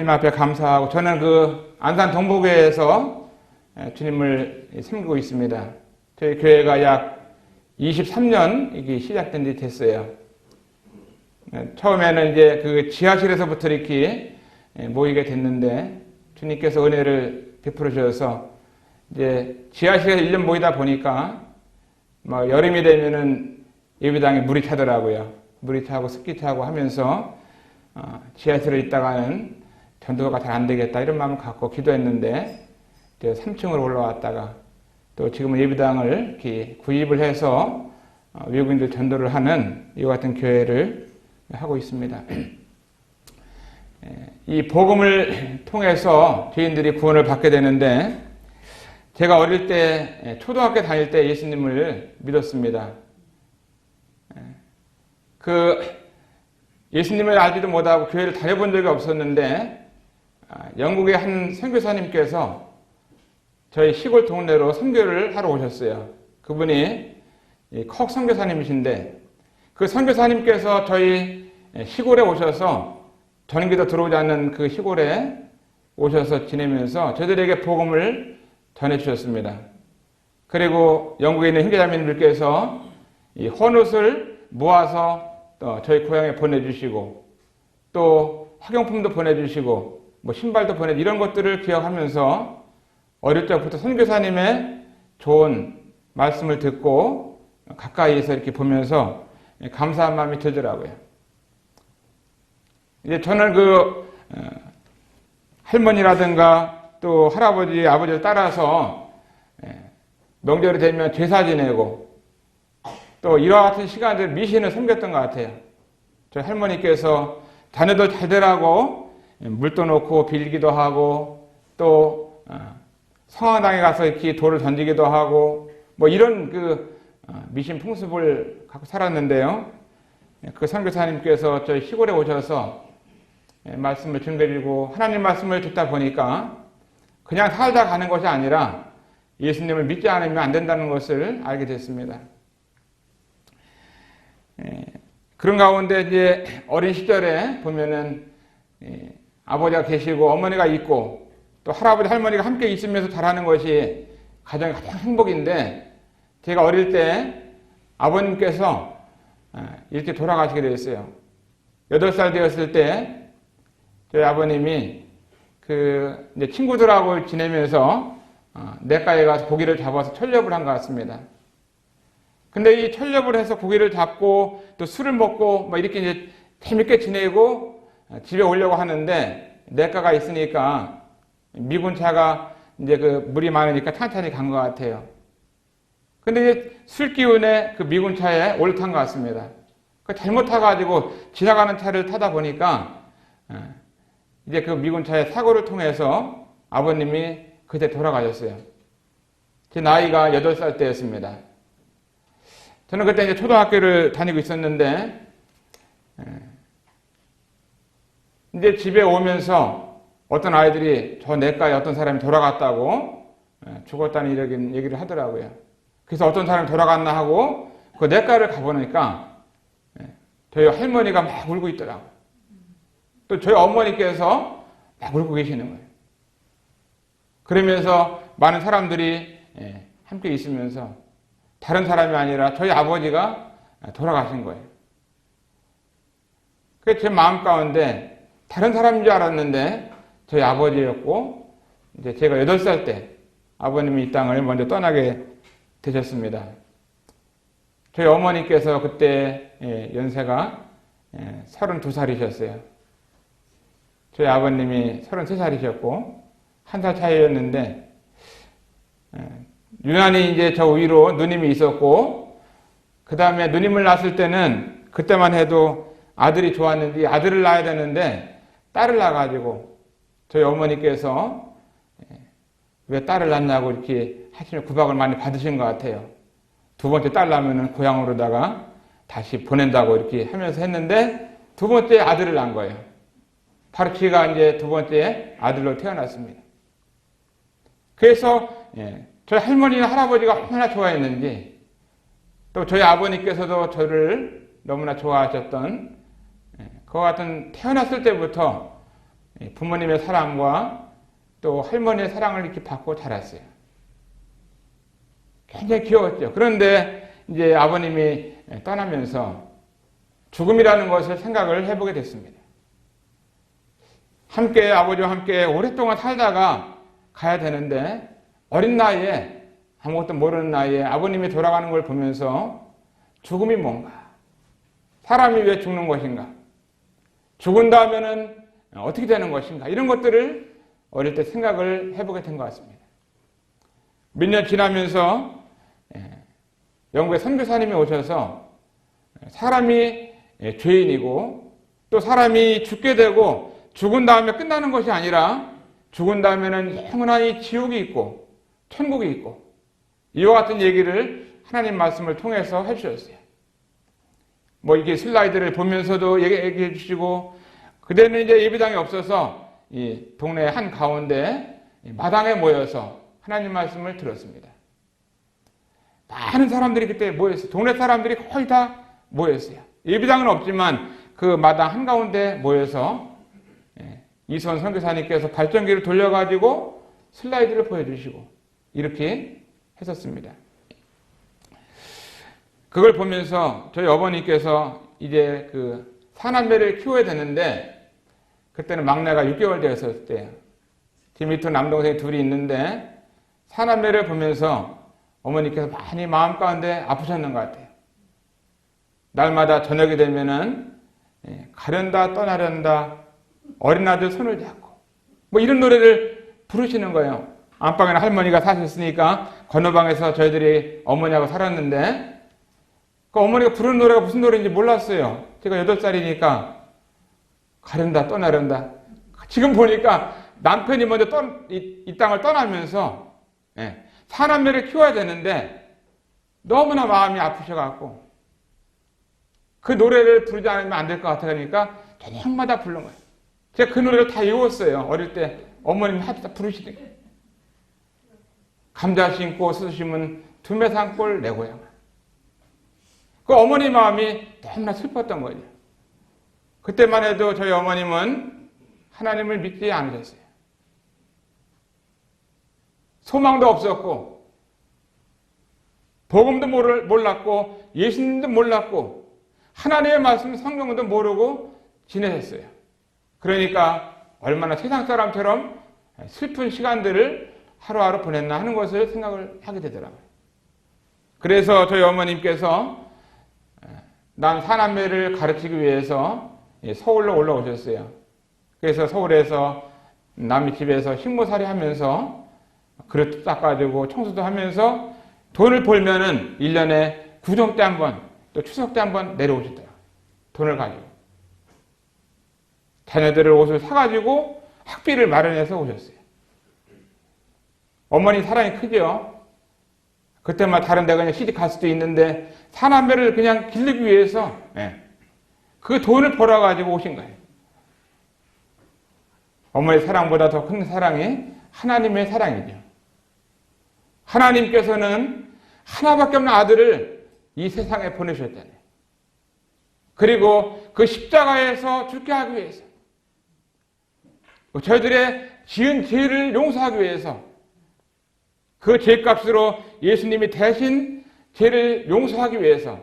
주님 앞에 감사하고 저는 그 안산 동부교회에서 주님을 섬기고 있습니다. 저희 교회가 약 23년 이게 시작된 지 됐어요. 처음에는 이제 그 지하실에서부터 이렇게 모이게 됐는데 주님께서 은혜를 베풀어 주셔서 이제 지하실에서 1년 모이다 보니까 뭐 여름이 되면은 예배당에 물이 차더라고요. 물이 차고 습기 차고 하면서 지하실에 있다가는 전도가 잘 안 되겠다 이런 마음을 갖고 기도했는데 3층으로 올라왔다가 또 지금은 예배당을 이렇게 구입을 해서 외국인들 전도를 하는 이와 같은 교회를 하고 있습니다. 이 복음을 통해서 죄인들이 구원을 받게 되는데 제가 어릴 때 초등학교 다닐 때 예수님을 믿었습니다. 그 예수님을 알지도 못하고 교회를 다녀본 적이 없었는데 영국의 한 선교사님께서 저희 시골 동네로 선교를 하러 오셨어요. 그분이 컥 선교사님이신데 그 선교사님께서 저희 시골에 오셔서 전기도 들어오지 않는 그 시골에 오셔서 지내면서 저들에게 복음을 전해주셨습니다. 그리고 영국에 있는 형제자매님들께서 이 헌옷을 모아서 저희 고향에 보내주시고 또 학용품도 보내주시고 뭐 신발도 보내주시고 이런 것들을 기억하면서 어릴 적부터 선교사님의 좋은 말씀을 듣고 가까이에서 이렇게 보면서 감사한 마음이 들더라고요. 이제 저는 그 할머니라든가 또 할아버지, 아버지를 따라서 명절이 되면 제사 지내고 또 이와 같은 시간들 미신을 섬겼던 것 같아요. 저희 할머니께서 자녀들 잘 되라고 물도 놓고 빌기도 하고 또 성황당에 가서 이렇게 돌을 던지기도 하고 뭐 이런 그 미신 풍습을 갖고 살았는데요. 그 선교사님께서 저희 시골에 오셔서 말씀을 전해드리고 하나님 말씀을 듣다 보니까 그냥 살다 가는 것이 아니라 예수님을 믿지 않으면 안 된다는 것을 알게 됐습니다. 그런 가운데 이제 어린 시절에 보면은 아버지가 계시고 어머니가 있고 또 할아버지 할머니가 함께 있으면서 자라는 것이 가정의 가장 행복인데 제가 어릴 때 아버님께서 이렇게 돌아가시게 되었어요. 8살 되었을 때 저희 아버님이 그 이제 친구들하고 지내면서 냇가에 가서 고기를 잡아서 철렵을 한 것 같습니다. 근데 이 철렵을 해서 고기를 잡고 또 술을 먹고 뭐 이렇게 이제 재밌게 지내고 집에 오려고 하는데 냇가가 있으니까 미군차가 이제 그 물이 많으니까 천천히 간 것 같아요. 근데 이제 술 기운에 그 미군차에 올라탄 것 같습니다. 잘못 타가지고 지나가는 차를 타다 보니까 이제 그 미군차의 사고를 통해서 아버님이 그때 돌아가셨어요. 제 나이가 8살 때였습니다. 저는 그때 이제 초등학교를 다니고 있었는데 이제 집에 오면서 어떤 아이들이 저 냇가에 어떤 사람이 돌아갔다고 죽었다는 얘기를 하더라고요. 그래서 어떤 사람이 돌아갔나 하고 그 냇가를 가보니까 저희 할머니가 막 울고 있더라고요. 또 저희 어머니께서 막 울고 계시는 거예요. 그러면서 많은 사람들이 함께 있으면서 다른 사람이 아니라 저희 아버지가 돌아가신 거예요. 그게 제 마음 가운데 다른 사람인 줄 알았는데 저희 아버지였고 이제 제가 8살 때 아버님이 이 땅을 먼저 떠나게 되셨습니다. 저희 어머니께서 그때 연세가 32살이셨어요. 저희 아버님이 33살이셨고 1살 차이였는데 유난히 이제 저 위로 누님이 있었고 그 다음에 누님을 낳았을 때는 그때만 해도 아들이 좋았는지 아들을 낳아야 되는데 딸을 낳아가지고 저희 어머니께서 왜 딸을 낳냐고 이렇게 하시면 구박을 많이 받으신 것 같아요. 두 번째 딸 낳으면 고향으로다가 다시 보낸다고 이렇게 하면서 했는데 두 번째 아들을 낳은 거예요. 바로 제가 이제 두 번째 아들로 태어났습니다. 그래서 저희 할머니나 할아버지가 얼마나 좋아했는지 또 저희 아버님께서도 저를 너무나 좋아하셨던 그와 같은 태어났을 때부터 부모님의 사랑과 또 할머니의 사랑을 이렇게 받고 자랐어요. 굉장히 귀여웠죠. 그런데 이제 아버님이 떠나면서 죽음이라는 것을 생각을 해보게 됐습니다. 함께 아버지와 함께 오랫동안 살다가 가야 되는데 어린 나이에 아무것도 모르는 나이에 아버님이 돌아가는 걸 보면서 죽음이 뭔가? 사람이 왜 죽는 것인가? 죽은 다음에는 어떻게 되는 것인가? 이런 것들을 어릴 때 생각을 해보게 된 것 같습니다. 몇 년 지나면서 영국의 선교사님이 오셔서 사람이 죄인이고 또 사람이 죽게 되고 죽은 다음에 끝나는 것이 아니라 죽은 다음에는 영원히 지옥이 있고 천국이 있고 이와 같은 얘기를 하나님 말씀을 통해서 해주셨어요. 뭐 이게 슬라이드를 보면서도 얘기해 주시고 그때는 이제 예배당이 없어서 이 동네 한 가운데 마당에 모여서 하나님 말씀을 들었습니다. 많은 사람들이 그때 모였어요. 동네 사람들이 거의 다 모였어요. 예배당은 없지만 그 마당 한가운데 모여서 이수원 선교사님께서 발전기를 돌려가지고 슬라이드를 보여주시고 이렇게 했었습니다. 그걸 보면서 저희 어머니께서 이제 그 사남매를 키워야 되는데 그때는 막내가 6개월 되었을 때예요. 제 밑에 남동생이 둘이 있는데 사남매를 보면서 어머니께서 많이 마음 가운데 아프셨는 것 같아요. 날마다 저녁이 되면은 가련다 떠나련다 어린 아들 손을 잡고 뭐 이런 노래를 부르시는 거예요. 안방에는 할머니가 사셨으니까 건너방에서 저희들이 어머니하고 살았는데 그 어머니가 부르는 노래가 무슨 노래인지 몰랐어요. 제가 8살이니까 가련다 떠나련다. 지금 보니까 남편이 먼저 이 땅을 떠나면서 사남매를 키워야 되는데 너무나 마음이 아프셔갖고 그 노래를 부르지 않으면 안 될 것 같으니까 저녁마다 부른 거예요. 제가 그 노래를 다 외웠어요. 어릴 때 어머님이 하도 부르시던 게 감자 심고 수수 심은 두메산골 내 고향. 그 어머니 마음이 너무나 슬펐던 거죠. 그때만 해도 저희 어머님은 하나님을 믿지 않으셨어요. 소망도 없었고 복음도 몰랐고 예수님도 몰랐고 하나님의 말씀 성경도 모르고 지내셨어요. 그러니까 얼마나 세상 사람처럼 슬픈 시간들을 하루하루 보냈나 하는 것을 생각을 하게 되더라고요. 그래서 저희 어머님께서 남 사남매를 가르치기 위해서 서울로 올라오셨어요. 그래서 서울에서 남의 집에서 식모살이 하면서 그릇도 닦아주고 청소도 하면서 돈을 벌면은 1년에 구정 때 한 번, 또 추석 때 한 번 내려오시더라고요. 돈을 가지고. 자녀들을 옷을 사가지고 학비를 마련해서 오셨어요. 어머니 사랑이 크죠? 그때만 다른 데 그냥 시집 갈 수도 있는데 사남매를 그냥 기르기 위해서 그 돈을 벌어가지고 오신 거예요. 어머니 사랑보다 더 큰 사랑이 하나님의 사랑이죠. 하나님께서는 하나밖에 없는 아들을 이 세상에 보내셨잖아요. 그리고 그 십자가에서 죽게 하기 위해서 저희들의 지은 죄를 용서하기 위해서 그 죄값으로 예수님이 대신 죄를 용서하기 위해서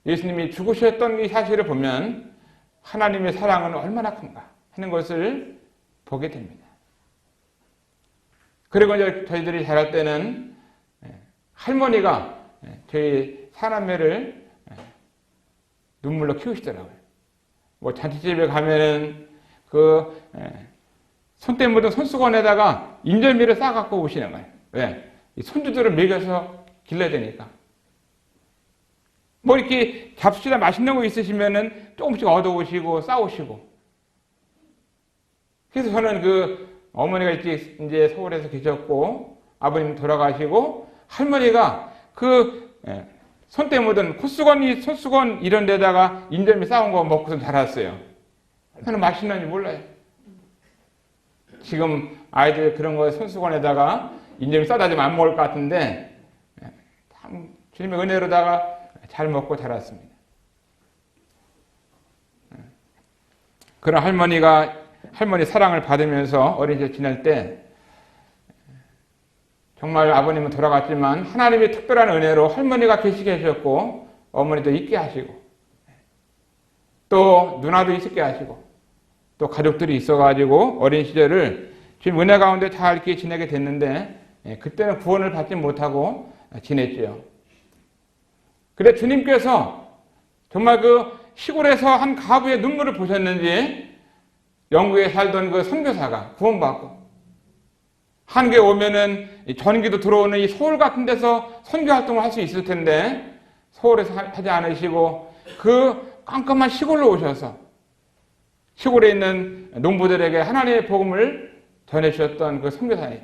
예수님이 죽으셨던 이 사실을 보면 하나님의 사랑은 얼마나 큰가 하는 것을 보게 됩니다. 그리고 이제 저희들이 자랄 때는 할머니가 저희 사남매를 눈물로 키우시더라고요. 뭐 잔치집에 가면은 그 손때 묻은 손수건에다가 인절미를 싸갖고 오시는 거예요. 왜? 이 손주들을 먹여서 길러야 되니까. 뭐 이렇게 잡수시다 맛있는 거 있으시면은 조금씩 얻어오시고 싸우시고. 그래서 저는 그 어머니가 이제 서울에서 계셨고 아버님 돌아가시고 할머니가 그 손때 묻은 콧수건, 손수건 이런 데다가 인절미 싸운 거 먹고서 자랐어요. 얼마나 맛있는지 몰라요. 지금 아이들 그런 거 손수건에다가 인절미 싸다 주면 안 먹을 것 같은데 참 주님의 은혜로다가 잘 먹고 자랐습니다. 그런 할머니가 할머니 사랑을 받으면서 어린 시절 지낼 때 정말 아버님은 돌아갔지만 하나님의 특별한 은혜로 할머니가 계시게 해주셨고 어머니도 있게 하시고 또 누나도 있게 하시고 또 가족들이 있어가지고 어린 시절을 지금 은혜 가운데 잘 이렇게 지내게 됐는데 그때는 구원을 받지 못하고 지냈지요. 그래 주님께서 정말 그 시골에서 한 가부의 눈물을 보셨는지 영국에 살던 그 선교사가 구원받고 한국에 오면은 전기도 들어오는 이 서울 같은 데서 선교 활동을 할 수 있을 텐데 서울에서 하지 않으시고 그 깜깜한 시골로 오셔서 시골에 있는 농부들에게 하나님의 복음을 전해주셨던 그 선교사님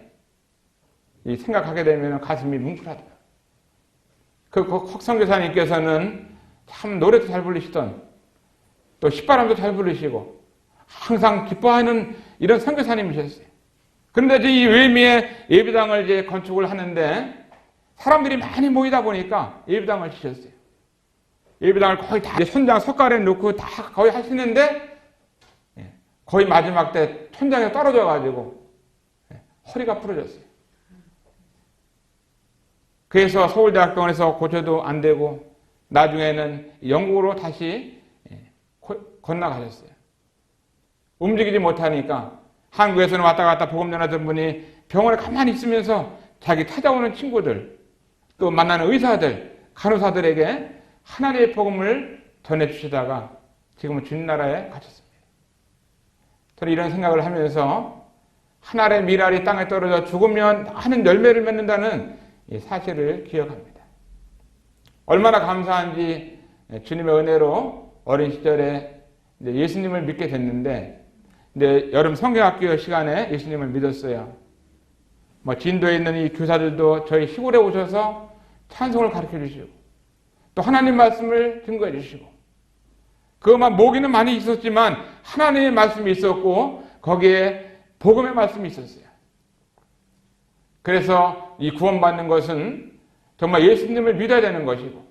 이 생각하게 되면 가슴이 뭉클하더라고요. 그 선교사님께서는 참 노래도 잘 부르시던 또 시바람도 잘 부르시고 항상 기뻐하는 이런 선교사님이셨어요. 그런데 이 외미에 예배당을 이제 건축을 하는데 사람들이 많이 모이다 보니까 예배당을 지셨어요. 예배당을 거의 다 천장 석가래 놓고 다 거의 하시는데 거의 마지막 때 천장에 떨어져 가지고 허리가 부러졌어요. 그래서 서울대학병원에서 고쳐도 안 되고 나중에는 영국으로 다시 건너가셨어요. 움직이지 못하니까 한국에서는 왔다 갔다 복음 전하던 분이 병원에 가만히 있으면서 자기 찾아오는 친구들 또 만나는 의사들 간호사들에게 하나님의 복음을 전해주시다가 지금은 주님 나라에 가셨습니다. 저는 이런 생각을 하면서 한 알의 밀알이 땅에 떨어져 죽으면 많은 열매를 맺는다는 이 사실을 기억합니다. 얼마나 감사한지 주님의 은혜로 어린 시절에 예수님을 믿게 됐는데 여름 성경학교 시간에 예수님을 믿었어요. 진도에 있는 이 교사들도 저희 시골에 오셔서 찬송을 가르쳐 주시고 또 하나님 말씀을 증거해 주시고 그것만 모기는 많이 있었지만 하나님의 말씀이 있었고 거기에 복음의 말씀이 있었어요. 그래서 이 구원받는 것은 정말 예수님을 믿어야 되는 것이고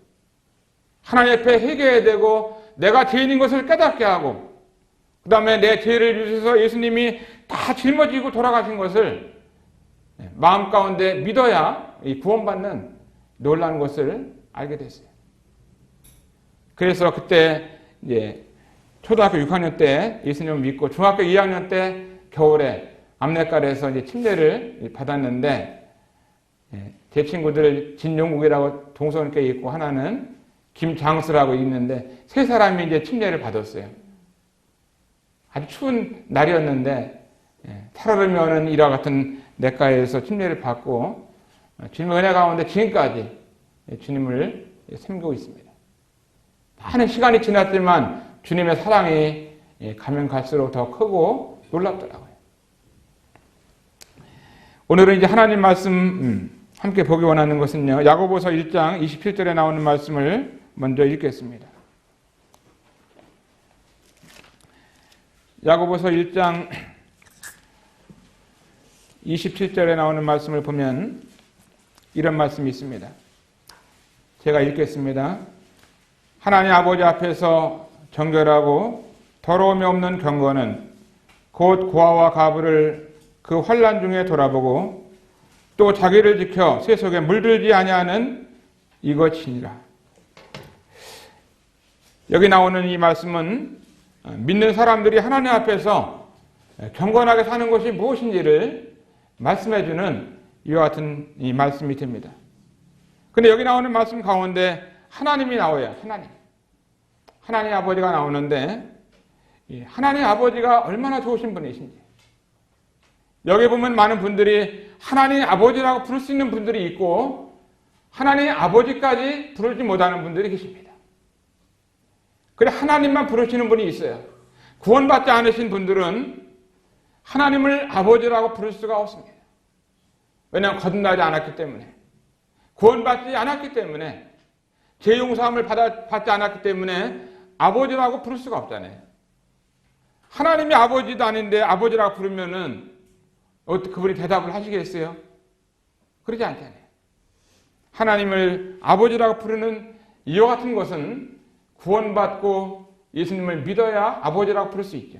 하나님 앞에 회개해야 되고 내가 죄인인 것을 깨닫게 하고 그 다음에 내 죄를 주셔서 예수님이 다 짊어지고 돌아가신 것을 마음 가운데 믿어야 이 구원받는 놀라운 것을 알게 됐어요. 그래서 그때 이제 초등학교 6학년 때 예수님을 믿고 중학교 2학년 때 겨울에 압내가에서 이제 침례를 받았는데 제 친구들 진용국이라고 동성교에 있고 하나는 김장수라고 있는데 세 사람이 이제 침례를 받았어요. 아주 추운 날이었는데 살얼음이 오는 이와 같은 내과에서 침례를 받고 주님의 은혜 가운데 지금까지 주님을 섬기고 있습니다. 많은 시간이 지났지만 주님의 사랑이 가면 갈수록 더 크고 놀랍더라고요. 오늘은 이제 하나님 말씀 함께 보기 원하는 것은요. 야고보서 1장 27절에 나오는 말씀을 먼저 읽겠습니다. 야고보서 1장 27절에 나오는 말씀을 보면 이런 말씀이 있습니다. 제가 읽겠습니다. 하나님 아버지 앞에서 정결하고 더러움이 없는 경건은 곧 고아와 가부를 그 환난 중에 돌아보고 또 자기를 지켜 새 속에 물들지 아니하는 이것이니라. 여기 나오는 이 말씀은 믿는 사람들이 하나님 앞에서 경건하게 사는 것이 무엇인지를 말씀해주는 이와 같은 이 말씀이 됩니다. 근데 여기 나오는 말씀 가운데 하나님이 나와요. 하나님 아버지가 나오는데 하나님 아버지가 얼마나 좋으신 분이신지 여기 보면 많은 분들이 하나님 아버지라고 부를 수 있는 분들이 있고 하나님 아버지까지 부르지 못하는 분들이 계십니다. 그래 하나님만 부르시는 분이 있어요. 구원받지 않으신 분들은 하나님을 아버지라고 부를 수가 없습니다. 왜냐하면 거듭나지 않았기 때문에 구원받지 않았기 때문에 죄 용서함을 받지 않았기 때문에 아버지라고 부를 수가 없잖아요. 하나님이 아버지도 아닌데 아버지라고 부르면은 어떻게 그분이 대답을 하시겠어요? 그러지 않잖아요. 하나님을 아버지라고 부르는 이와 같은 것은 구원받고 예수님을 믿어야 아버지라고 부를 수 있죠.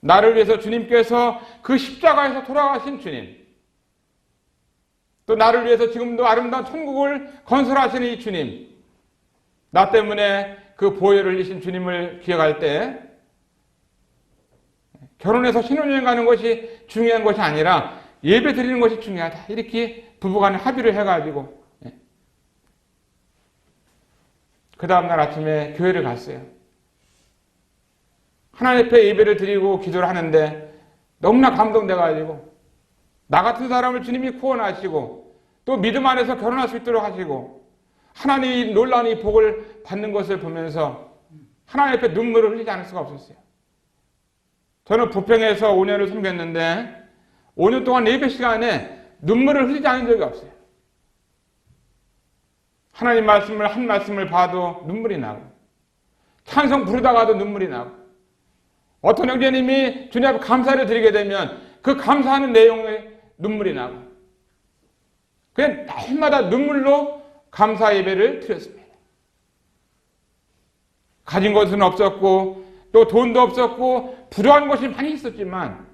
나를 위해서 주님께서 그 십자가에서 돌아가신 주님, 또 나를 위해서 지금도 아름다운 천국을 건설하시는 이 주님, 나 때문에 그 보혈을 흘리신 주님을 기억할 때 결혼해서 신혼여행 가는 것이 중요한 것이 아니라 예배 드리는 것이 중요하다. 이렇게 부부간에 합의를 해가지고 그 다음날 아침에 교회를 갔어요. 하나님 앞에 예배를 드리고 기도를 하는데 너무나 감동돼가지고 나 같은 사람을 주님이 구원하시고 또 믿음 안에서 결혼할 수 있도록 하시고 하나님이 놀라운 이 복을 받는 것을 보면서 하나님 앞에 눈물을 흘리지 않을 수가 없었어요. 저는 부평에서 5년을 섬겼는데 5년 동안 예배 시간에 눈물을 흘리지 않은 적이 없어요. 하나님 말씀을 한 말씀을 봐도 눈물이 나고 찬송 부르다가도 눈물이 나고 어떤 형제님이 주님 앞에 감사를 드리게 되면 그 감사하는 내용에 눈물이 나고 그냥 날마다 눈물로 감사 예배를 드렸습니다. 가진 것은 없었고 또 돈도 없었고 부족한 것이 많이 있었지만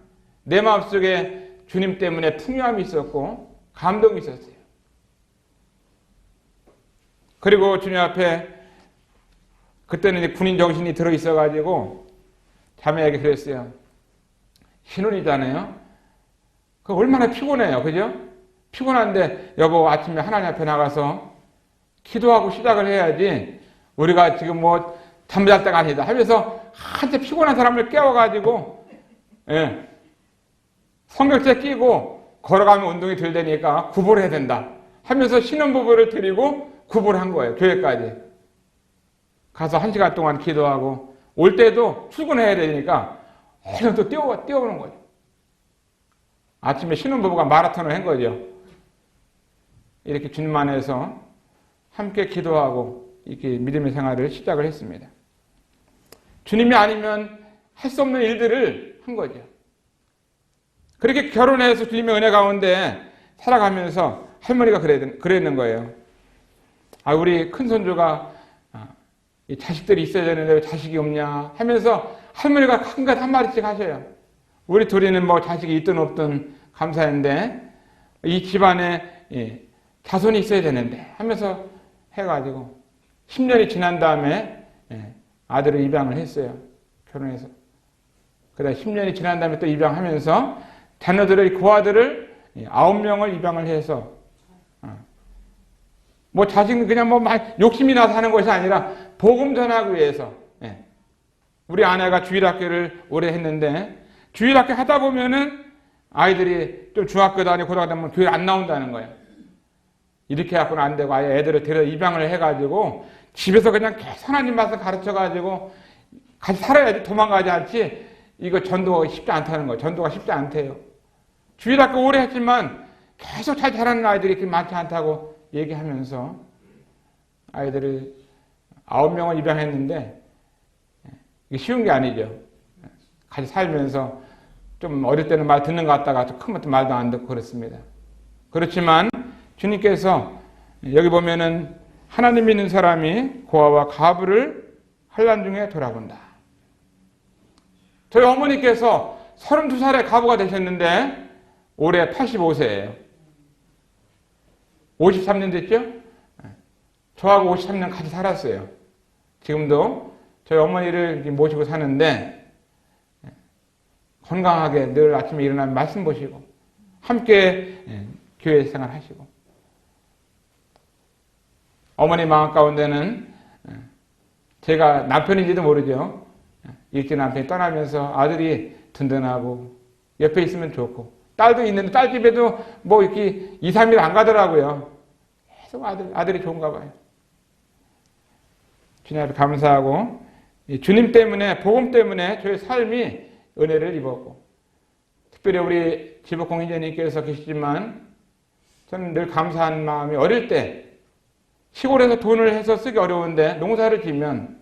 내 마음속에 주님 때문에 풍요함이 있었고 감동이 있었어요. 그리고 주님 앞에 그때는 이제 군인 정신이 들어있어가지고 자매에게 그랬어요. 신혼이잖아요. 그 얼마나 피곤해요. 그죠? 피곤한데 여보 아침에 하나님 앞에 나가서 기도하고 시작을 해야지 우리가 지금 뭐 잠잘 때가 아니다 하면서 한참 피곤한 사람을 깨워가지고 성경책 끼고 걸어가면 운동이 덜 되니까 구보를 해야 된다 하면서 신혼부부를 데리고 구보를 한 거예요. 교회까지 가서 1시간 동안 기도하고 올 때도 출근해야 되니까 얼른 또 뛰어오는 거죠. 아침에 신혼부부가 마라톤을 한 거죠. 이렇게 주님 안에서 함께 기도하고 이렇게 믿음의 생활을 시작을 했습니다. 주님이 아니면 할 수 없는 일들을 한 거죠. 그렇게 결혼해서 주님의 은혜 가운데 살아가면서 할머니가 그랬는 거예요. 우리 큰손주가 자식들이 있어야 되는데 왜 자식이 없냐 하면서 할머니가 한갓 한마디씩 하셔요. 우리 둘이는 뭐 자식이 있든 없든 감사한데 이 집안에 자손이 있어야 되는데 하면서 해가지고 10년이 지난 다음에 아들을 입양을 했어요. 결혼해서. 그다음 10년이 지난 다음에 또 입양하면서 자녀들의 고아들을 9명을 입양을 해서 뭐 자식은 그냥 뭐 욕심이 나서 하는 것이 아니라 복음 전하기 위해서 우리 아내가 주일학교를 오래 했는데 주일학교 하다 보면은 아이들이 좀 중학교 다니고 고등학교 다니면 교회 안 나온다는 거예요. 이렇게 해갖고는 안 되고 아예 애들을 데려 입양을 해가지고 집에서 그냥 계속 하나님 말씀 가르쳐가지고 같이 살아야지 도망가지 않지 이거 전도가 쉽지 않다는 거예요. 전도가 쉽지 않대요. 주일학교 오래 했지만 계속 잘 자라는 아이들이 그렇게 많지 않다고 얘기하면서 아이들을 9명을 입양했는데 이게 쉬운 게 아니죠. 같이 살면서 좀 어릴 때는 말 듣는 것 같다가 크면 또 말도 안 듣고 그렇습니다. 그렇지만 주님께서 여기 보면은 하나님 믿는 사람이 고아와 가부를 환난 중에 돌아본다. 저희 어머니께서 32살에 가부가 되셨는데 올해 85세예요. 53년 됐죠? 저하고 53년 같이 살았어요. 지금도 저희 어머니를 모시고 사는데 건강하게 늘 아침에 일어나면 말씀 보시고 함께 교회 생활 하시고 어머니 마음 가운데는 제가 남편인지도 모르죠. 일찍 남편이 떠나면서 아들이 든든하고 옆에 있으면 좋고 딸도 있는데 딸 집에도 뭐 이렇게 2, 3일 안 가더라고요. 계속 아들이 좋은가 봐요. 주님 앞에 감사하고 주님 때문에 복음 때문에 저의 삶이 은혜를 입었고 특별히 우리 지복공 인재님께서 계시지만 저는 늘 감사한 마음이 어릴 때 시골에서 돈을 해서 쓰기 어려운데 농사를 지면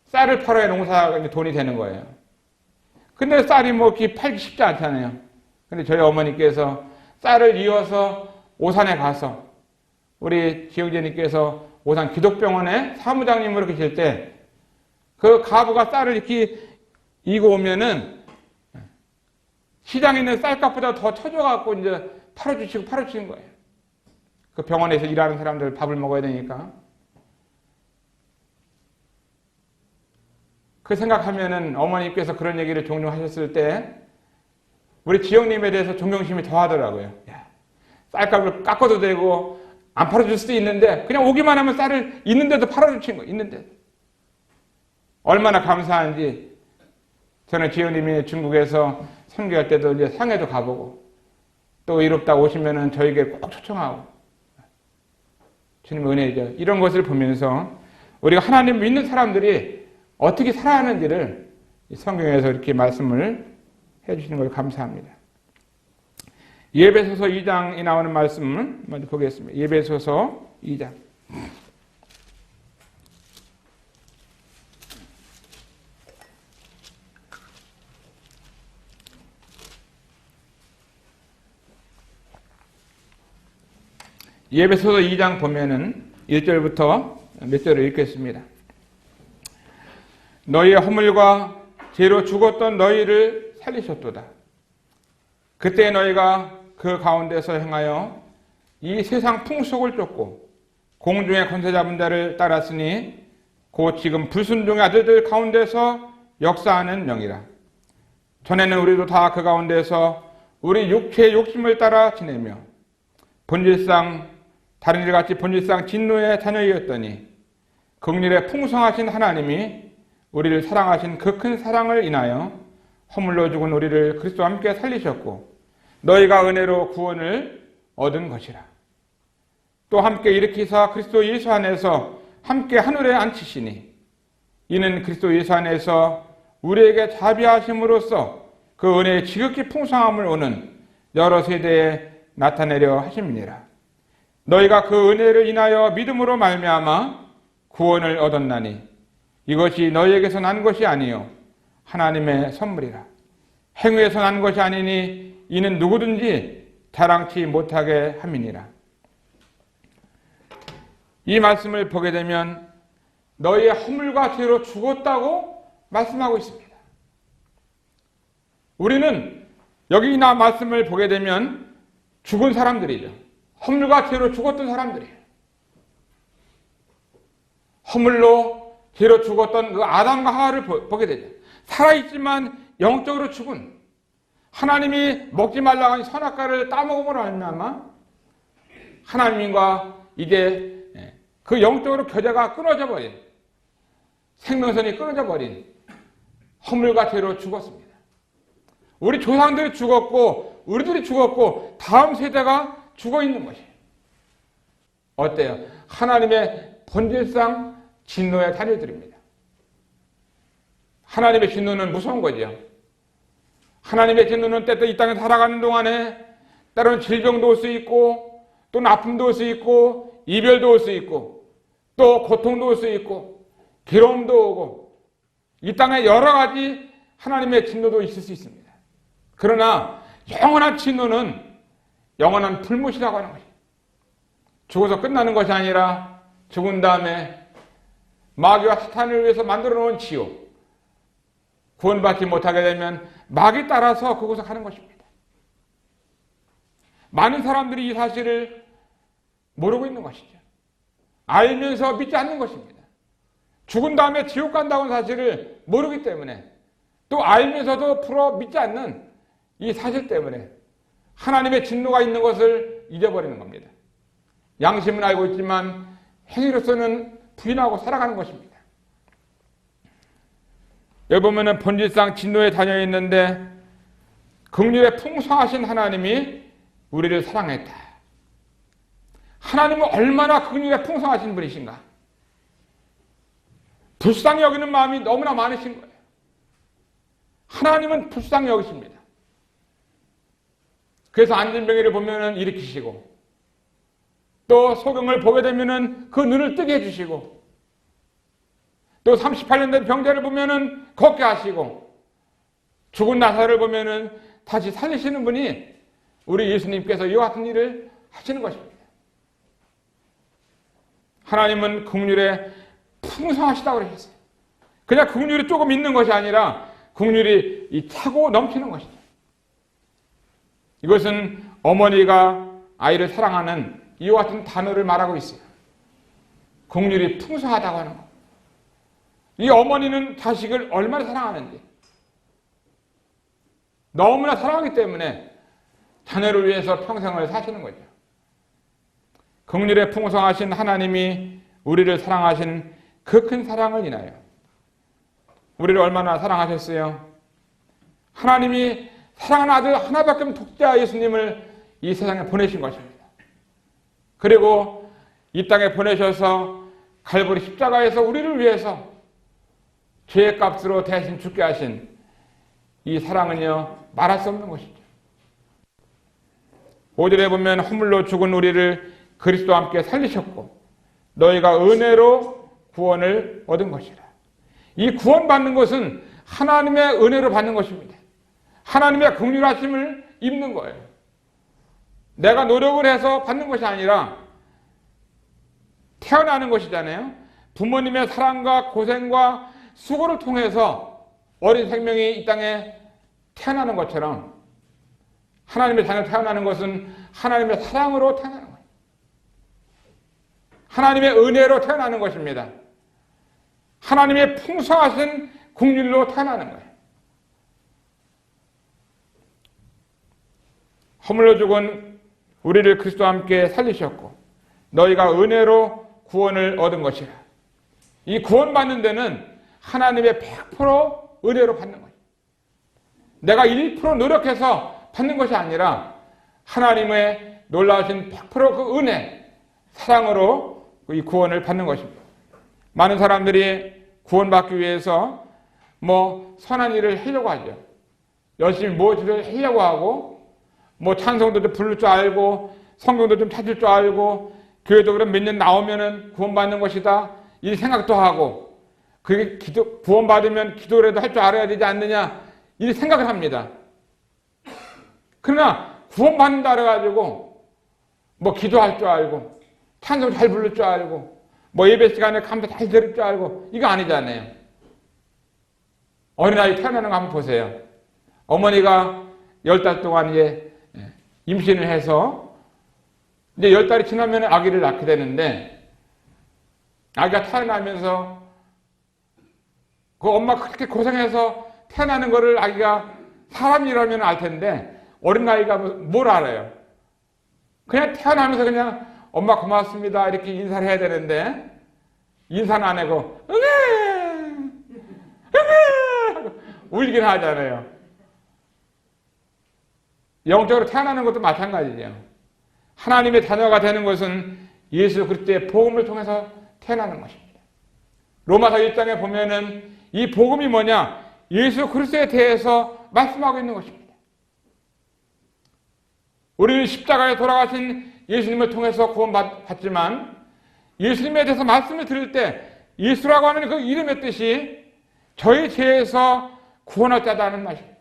쌀을 팔아야 농사가 돈이 되는 거예요. 근데 쌀이 뭐 이렇게 팔기 쉽지 않잖아요. 근데 저희 어머니께서 쌀을 이어서 오산에 가서 우리 지영재님께서 오산 기독병원에 사무장님으로 계실 때 그 가부가 쌀을 이렇게 이고 오면은 시장에 있는 쌀값보다 더 쳐줘갖고 이제 팔아주시는 거예요. 그 병원에서 일하는 사람들 밥을 먹어야 되니까. 그 생각하면은 어머니께서 그런 얘기를 종종 하셨을 때 우리 지영님에 대해서 존경심이 더하더라고요. 야, 쌀값을 깎아도 되고 안 팔아줄 수도 있는데 그냥 오기만 하면 쌀을 있는데도 팔아주신 거예요. 있는데 얼마나 감사한지. 저는 지영님이 중국에서 선교할 때도 이제 상해도 가보고 또 이롭다 오시면은 저에게 꼭 초청하고 주님의 은혜죠. 이런 것을 보면서 우리가 하나님 믿는 사람들이 어떻게 살아야 하는지를 성경에서 이렇게 말씀을 해주시는 걸 감사합니다. 예배소서 2장에 나오는 말씀을 먼저 보겠습니다. 예배소서 2장. 예배소서 2장 보면은 1절부터 몇 절을 읽겠습니다. 너희의 허물과 죄로 죽었던 너희를 살리셨도다. 그때 너희가 그 가운데서 행하여 이 세상 풍속을 쫓고 공중의 권세 잡은 자를 따랐으니 곧 지금 불순종의 아들들 가운데서 역사하는 영이라. 전에는 우리도 다 그 가운데서 우리 육체의 욕심을 따라 지내며 본질상 다른 일같이 본질상 진노의 자녀이었더니 긍휼에 풍성하신 하나님이 우리를 사랑하신 그 큰 사랑을 인하여 허물로 죽은 우리를 그리스도와 함께 살리셨고 너희가 은혜로 구원을 얻은 것이라. 또 함께 일으키사 그리스도 예수 안에서 함께 하늘에 앉히시니 이는 그리스도 예수 안에서 우리에게 자비하심으로써 그 은혜의 지극히 풍성함을 오는 여러 세대에 나타내려 하심이니라. 너희가 그 은혜를 인하여 믿음으로 말미암아 구원을 얻었나니 이것이 너희에게서 난 것이 아니요 하나님의 선물이라. 행위에서 난 것이 아니니 이는 누구든지 자랑치 못하게 함이니라. 이 말씀을 보게 되면 너희의 허물과 죄로 죽었다고 말씀하고 있습니다. 우리는 여기 이 말씀을 보게 되면 죽은 사람들이죠. 허물과 죄로 죽었던 사람들이에요. 허물로 죄로 죽었던 그 아담과 하와를 보게 되죠. 살아있지만 영적으로 죽은, 하나님이 먹지 말라고 한 선악과를 따먹음으로 말미암아 하나님과 이제 그 영적으로 교제가 끊어져 버린, 생명선이 끊어져 버린 허물과 죄로 죽었습니다. 우리 조상들이 죽었고 우리들이 죽었고 다음 세대가 죽어 있는 것이에요. 어때요? 하나님의 본질상 진노의 자녀들입니다. 하나님의 진노는 무서운 거죠. 하나님의 진노는 때때로 이 땅에 살아가는 동안에 때로는 질병도 올 수 있고 또 아픔도 올 수 있고 이별도 올 수 있고 또 고통도 올 수 있고 괴로움도 오고 이 땅에 여러 가지 하나님의 진노도 있을 수 있습니다. 그러나 영원한 진노는 영원한 불못이라고 하는 것이에요. 죽어서 끝나는 것이 아니라 죽은 다음에 마귀와 사탄을 위해서 만들어 놓은 지옥, 구원받지 못하게 되면 마귀 따라서 그곳에 가는 것입니다. 많은 사람들이 이 사실을 모르고 있는 것이죠. 알면서 믿지 않는 것입니다. 죽은 다음에 지옥 간다는 사실을 모르기 때문에 또 알면서도 풀어 믿지 않는 이 사실 때문에 하나님의 진노가 있는 것을 잊어버리는 겁니다. 양심은 알고 있지만 행위로서는 부인하고 살아가는 것입니다. 여기 보면은 본질상 진노에 다녀 있는데 긍휼에 풍성하신 하나님이 우리를 사랑했다. 하나님은 얼마나 긍휼에 풍성하신 분이신가? 불쌍히 여기는 마음이 너무나 많으신 거예요. 하나님은 불쌍히 여기십니다. 그래서 안진병이를 보면은 일으키시고 또 소경을 보게 되면은 그 눈을 뜨게 해주시고 또 38년 된 병자를 보면은 걷게 하시고 죽은 나사를 보면은 다시 살리시는 분이 우리 예수님께서 이와 같은 일을 하시는 것입니다. 하나님은 긍휼에 풍성하시다고 그러셨어요. 그냥 긍휼이 조금 있는 것이 아니라 긍휼이 차고 넘치는 것이죠. 이것은 어머니가 아이를 사랑하는 이와 같은 단어를 말하고 있어요. 긍휼이 풍성하다고 하는 것. 이 어머니는 자식을 얼마나 사랑하는지, 너무나 사랑하기 때문에 자녀를 위해서 평생을 사시는 거죠. 긍휼에 풍성하신 하나님이 우리를 사랑하신 그 큰 사랑을 인하여 우리를 얼마나 사랑하셨어요? 하나님이 사랑하는 아들 하나밖에 없는 독자 예수님을 이 세상에 보내신 것입니다. 그리고 이 땅에 보내셔서 갈보리 십자가에서 우리를 위해서 죄의 값으로 대신 죽게 하신 이 사랑은요, 말할 수 없는 것이죠. 5절에 보면 허물로 죽은 우리를 그리스도와 함께 살리셨고 너희가 은혜로 구원을 얻은 것이라. 이 구원받는 것은 하나님의 은혜로 받는 것입니다. 하나님의 긍휼하심을 입는 거예요. 내가 노력을 해서 받는 것이 아니라 태어나는 것이잖아요. 부모님의 사랑과 고생과 수고를 통해서 어린 생명이 이 땅에 태어나는 것처럼 하나님의 자녀 태어나는 것은 하나님의 사랑으로 태어나는 거예요. 하나님의 은혜로 태어나는 것입니다. 하나님의 풍성하신 긍휼로 태어나는 거예요. 허물로 죽은 우리를 그리스도와 함께 살리셨고 너희가 은혜로 구원을 얻은 것이라. 이 구원받는 데는 하나님의 100% 은혜로 받는 거예요. 내가 1% 노력해서 받는 것이 아니라 하나님의 놀라우신 100%그 은혜, 사랑으로 이 구원을 받는 것입니다. 많은 사람들이 구원받기 위해서 선한 일을 하려고 하죠. 열심히 무엇을 하려고 하고 찬송도 좀 부를 줄 알고 성경도 좀 찾을 줄 알고 교회도 그럼 몇 년 나오면은 구원받는 것이다 이 생각도 하고 그게 구원받으면 기도라도 할 줄 알아야 되지 않느냐 이 생각을 합니다. 그러나 구원받는다 그래가지고 기도할 줄 알고 찬송 잘 부를 줄 알고 예배 시간에 감사 잘 들을 줄 알고 이거 아니잖아요. 어린아이 태어나는 거 한번 보세요. 어머니가 10달 동안 이제 임신을 해서 이제 10달이 지나면 아기를 낳게 되는데 아기가 태어나면서 그 엄마 그렇게 고생해서 태어나는 거를 아기가 사람이라면 알 텐데 어린아이가 뭘 알아요? 그냥 태어나면서 그냥 엄마 고맙습니다 이렇게 인사를 해야 되는데 인사는 안 하고 응애 하고 울긴 하잖아요. 영적으로 태어나는 것도 마찬가지죠. 하나님의 자녀가 되는 것은 예수 그리스도의 복음을 통해서 태어나는 것입니다. 로마서 1장에 보면은 이 복음이 뭐냐? 예수 그리스도에 대해서 말씀하고 있는 것입니다. 우리는 십자가에 돌아가신 예수님을 통해서 구원받지만 예수님에 대해서 말씀을 들을 때 예수라고 하는 그 이름의 뜻이 저희 죄에서 구원할 자다는 말입니다.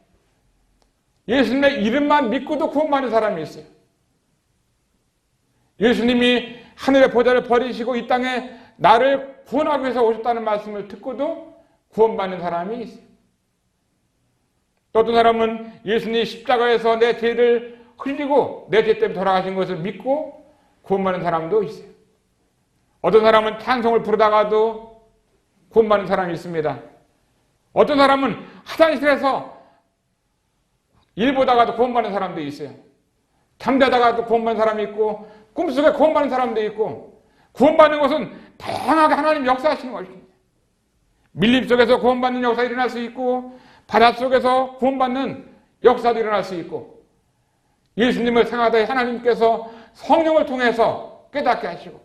예수님의 이름만 믿고도 구원받는 사람이 있어요. 예수님이 하늘의 보좌를 버리시고 이 땅에 나를 구원하기 위해서 오셨다는 말씀을 듣고도 구원받는 사람이 있어요. 또 어떤 사람은 예수님이 십자가에서 내 죄를 흘리고 내 죄 때문에 돌아가신 것을 믿고 구원받는 사람도 있어요. 어떤 사람은 찬송을 부르다가도 구원받는 사람이 있습니다. 어떤 사람은 화장실에서 일 보다가도 구원받는 사람도 있어요. 잠자다가도 구원받는 사람이 있고 꿈속에 구원받는 사람도 있고 구원받는 것은 다양하게 하나님 역사하시는 것입니다. 밀림 속에서 구원받는 역사가 일어날 수 있고 바다 속에서 구원받는 역사도 일어날 수 있고 예수님을 생각하다 하나님께서 성령을 통해서 깨닫게 하시고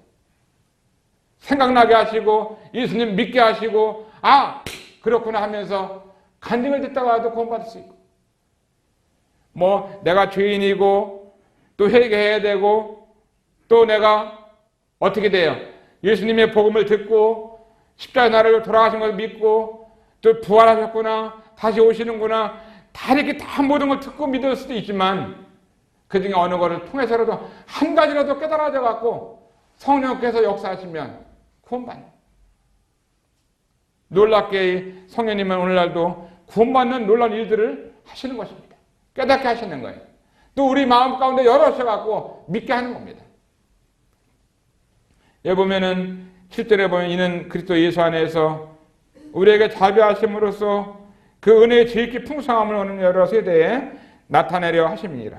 생각나게 하시고 예수님 믿게 하시고 그렇구나 하면서 간증을 듣다가도 구원받을 수 있고 내가 죄인이고 또 회개해야 되고 또 내가 어떻게 돼요? 예수님의 복음을 듣고 십자가 나라로 돌아가신 것을 믿고 또 부활하셨구나 다시 오시는구나 다 이렇게 다 모든 걸 듣고 믿을 수도 있지만 그 중에 어느 것을 통해서라도 한 가지라도 깨달아져 갖고 성령께서 역사하시면 구원받는 놀랍게 성령님은 오늘날도 구원받는 놀라운 일들을 하시는 것입니다. 깨닫게 하시는 거예요. 또 우리 마음 가운데 열어셔갖고 믿게 하는 겁니다. 여기 보면은 7절에 보면 이는 그리스도 예수 안에서 우리에게 자비하심으로써 그 은혜의 지극히 풍성함을 오는 여러 세대에 나타내려 하심이니라.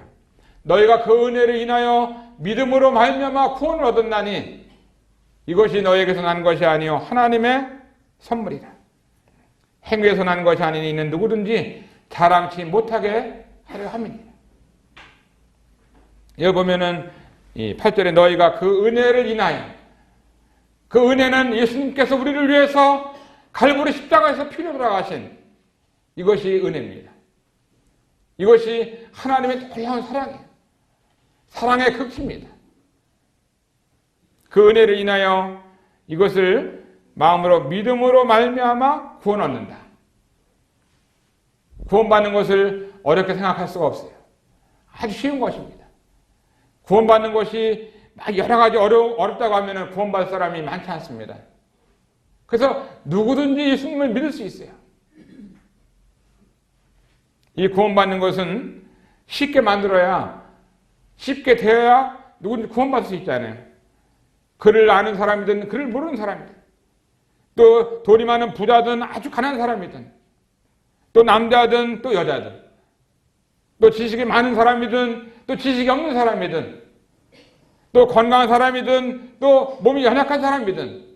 너희가 그 은혜를 인하여 믿음으로 말미암아 구원을 얻었나니 이것이 너희에게서 난 것이 아니요 하나님의 선물이라. 행위에서 난 것이 아니니 이는 누구든지 자랑치 못하게 하려 함이니라. 여기 보면은 이 8절에 너희가 그 은혜를 인하여, 그 은혜는 예수님께서 우리를 위해서 갈보리 십자가에서 피를 돌아가신 이것이 은혜입니다. 이것이 하나님의 놀라운 사랑이에요. 사랑의 극치입니다. 그 은혜를 인하여 이것을 마음으로 믿음으로 말미암아 구원 얻는다. 구원받는 것을 어렵게 생각할 수가 없어요. 아주 쉬운 것입니다. 구원받는 것이 막 여러 가지 어렵다고 하면 구원받을 사람이 많지 않습니다. 그래서 누구든지 예수님을 믿을 수 있어요. 이 구원받는 것은 쉽게 만들어야, 쉽게 되어야 누구든지 구원받을 수 있잖아요. 그를 아는 사람이든 그를 모르는 사람이든, 또 돈이 많은 부자든 아주 가난한 사람이든, 또 남자든 또 여자든, 또 지식이 많은 사람이든 또 지식이 없는 사람이든, 또 건강한 사람이든 또 몸이 연약한 사람이든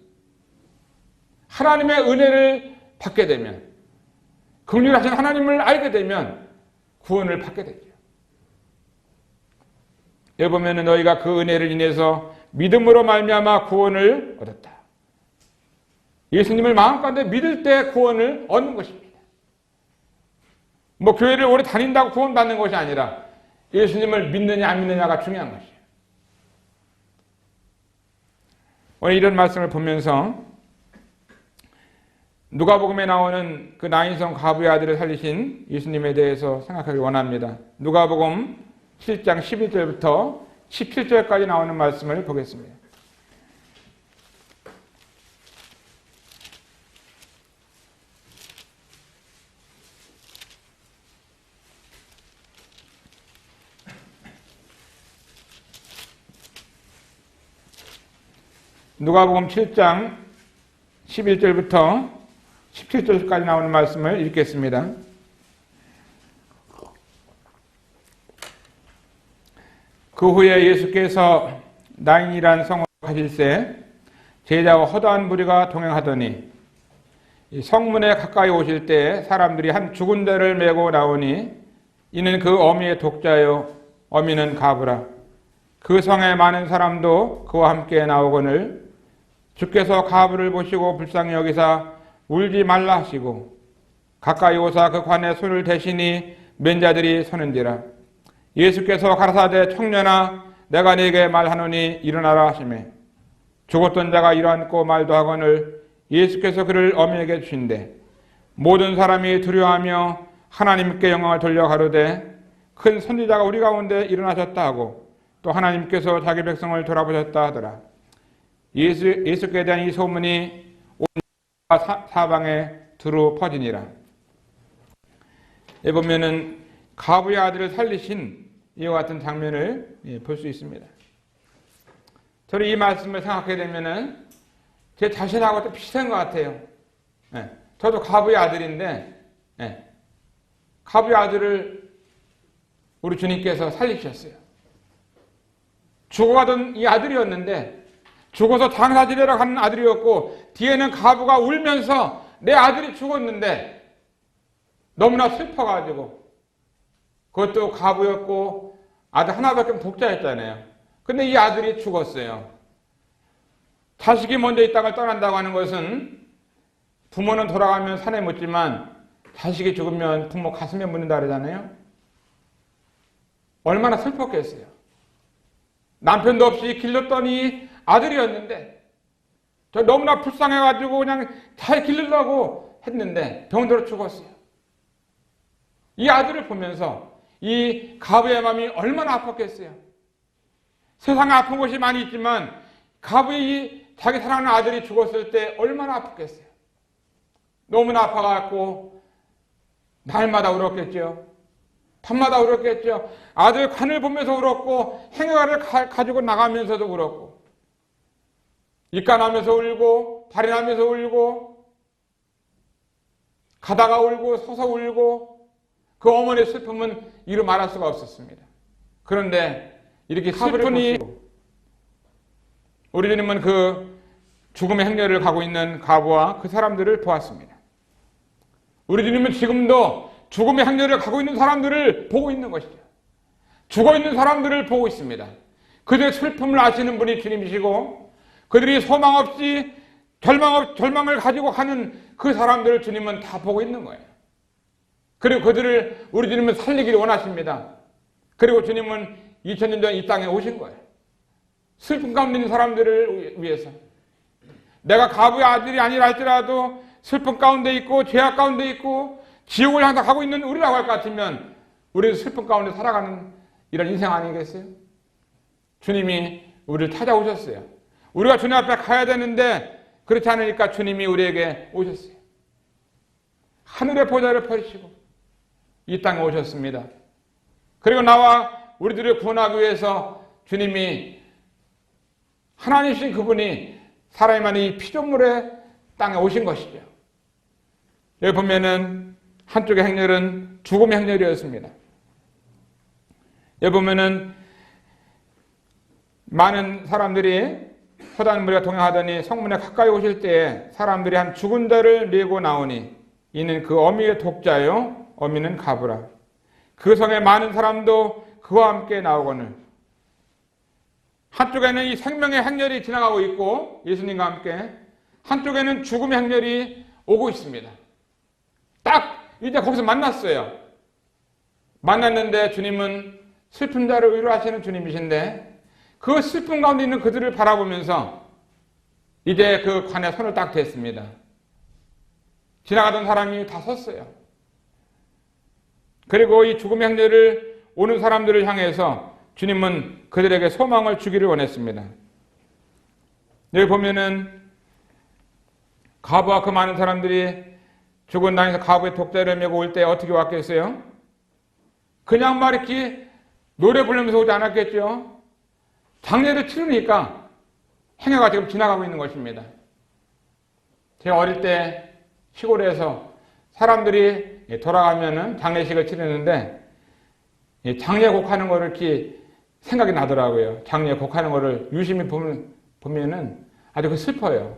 하나님의 은혜를 받게 되면, 긍휼하신 하나님을 알게 되면 구원을 받게 되죠. 여기 보면 너희가 그 은혜를 인해서 믿음으로 말미암아 구원을 얻었다. 예수님을 마음 가운데 믿을 때 구원을 얻는 것입니다. 뭐 교회를 오래 다닌다고 구원받는 것이 아니라 예수님을 믿느냐 안 믿느냐가 중요한 것이에요. 오늘 이런 말씀을 보면서 누가복음에 나오는 그 나인성 과부의 아들을 살리신 예수님에 대해서 생각하기 원합니다. 누가복음 7장 11절부터 17절까지 나오는 말씀을 보겠습니다. 누가복음 7장 11절부터 17절까지 나오는 말씀을 읽겠습니다. 그 후에 예수께서 나인이란 성을 가실새 제자와 허다한 무리가 동행하더니 성문에 가까이 오실 때 사람들이 한 죽은 자를 메고 나오니 이는 그 어미의 독자요 어미는 가부라. 그 성에 많은 사람도 그와 함께 나오거늘 주께서 가부를 보시고 불쌍히 여기사 울지 말라 하시고 가까이 오사 그 관에 손을 대시니 맨자들이 서는지라. 예수께서 가라사대 청년아 내가 네게 말하노니 일어나라 하시매 죽었던 자가 일어앉고 말도 하거늘 예수께서 그를 어미에게 주신대 모든 사람이 두려워하며 하나님께 영광을 돌려 가로되 큰 선지자가 우리 가운데 일어나셨다 하고 또 하나님께서 자기 백성을 돌아보셨다 하더라. 예수께 대한 이 소문이 온 사방에 두루 퍼지니라. 여기 보면은 가부의 아들을 살리신 이와 같은 장면을 볼 수 있습니다. 저는 이 말씀을 생각하게 되면은 제 자신하고 비슷한 것 같아요. 저도 가부의 아들인데, 가부의 아들을 우리 주님께서 살리셨어요. 죽어가던 이 아들이었는데, 죽어서 장사 지내러 가는 아들이었고, 뒤에는 가부가 울면서 내 아들이 죽었는데, 너무나 슬퍼가지고, 그것도 가부였고, 아들 하나밖에 독자였잖아요. 근데 이 아들이 죽었어요. 자식이 먼저 이 땅을 떠난다고 하는 것은 부모는 돌아가면 산에 묻지만 자식이 죽으면 부모 가슴에 묻는다 그러잖아요. 얼마나 슬펐겠어요. 남편도 없이 길렀더니 아들이었는데 저 너무나 불쌍해가지고 그냥 잘 기르려고 했는데 병들어 죽었어요. 이 아들을 보면서 이 가부의 마음이 얼마나 아팠겠어요. 세상에 아픈 것이 많이 있지만 가부의 자기 사랑하는 아들이 죽었을 때 얼마나 아팠겠어요. 너무나 아파갖고 날마다 울었겠죠. 밤마다 울었겠죠. 아들 간을 보면서 울었고 행여가를 가지고 나가면서도 울었고 입가 나면서 울고 발이 나면서 울고 가다가 울고 서서 울고 그 어머니의 슬픔은 이루 말할 수가 없었습니다. 그런데 이렇게 슬프니 우리 주님은 그 죽음의 행렬을 가고 있는 과부와 그 사람들을 보았습니다. 우리 주님은 지금도 죽음의 행렬을 가고 있는 사람들을 보고 있는 것이죠. 죽어 있는 사람들을 보고 있습니다. 그들의 슬픔을 아시는 분이 주님이시고 그들이 소망 없이 절망을 가지고 가는 그 사람들을 주님은 다 보고 있는 거예요. 그리고 그들을 우리 주님은 살리기를 원하십니다. 그리고 주님은 2000년 전 이 땅에 오신 거예요. 슬픔 가운데 있는 사람들을 위해서. 내가 과부의 아들이 아니라 할지라도 슬픔 가운데 있고 죄악 가운데 있고 지옥을 향해 가고 있는 우리라고 할 것 같으면 우리는 슬픔 가운데 살아가는 이런 인생 아니겠어요? 주님이 우리를 찾아오셨어요. 우리가 주님 앞에 가야 되는데 그렇지 않으니까 주님이 우리에게 오셨어요. 하늘의 보좌를 펼치고 이 땅에 오셨습니다. 그리고 나와 우리들을 구원하기 위해서 주님이 하나님이신 그분이 사람만의 이 피조물의 땅에 오신 것이죠. 여기 보면은 한쪽의 행렬은 죽음의 행렬이었습니다. 여기 보면은 많은 사람들이 허다한 무리가 동행하더니 성문에 가까이 오실 때에 사람들이 한 죽은 자를 메고 나오니 이는 그 어미의 독자요 어미는 과부라. 그 성에 많은 사람도 그와 함께 나오거늘. 한쪽에는 이 생명의 행렬이 지나가고 있고 예수님과 함께 한쪽에는 죽음의 행렬이 오고 있습니다. 딱 이제 거기서 만났어요. 만났는데 주님은 슬픈 자를 위로하시는 주님이신데 그 슬픔 가운데 있는 그들을 바라보면서 이제 그 관에 손을 딱 댔습니다. 지나가던 사람이 다 섰어요. 그리고 이 죽음의 행렬을 오는 사람들을 향해서 주님은 그들에게 소망을 주기를 원했습니다. 여기 보면은 과부와 그 많은 사람들이 죽은 땅에서 과부의 독자를 메고 올 때 어떻게 왔겠어요? 그냥 막 이렇게 노래 부르면서 오지 않았겠죠? 장례를 치르니까 행여가 지금 지나가고 있는 것입니다. 제가 어릴 때 시골에서 사람들이 돌아가면은 장례식을 치르는데 장례곡 하는 거를 이렇게 생각이 나더라고요. 장례곡 하는 거를 유심히 보면은 아주 그 슬퍼요.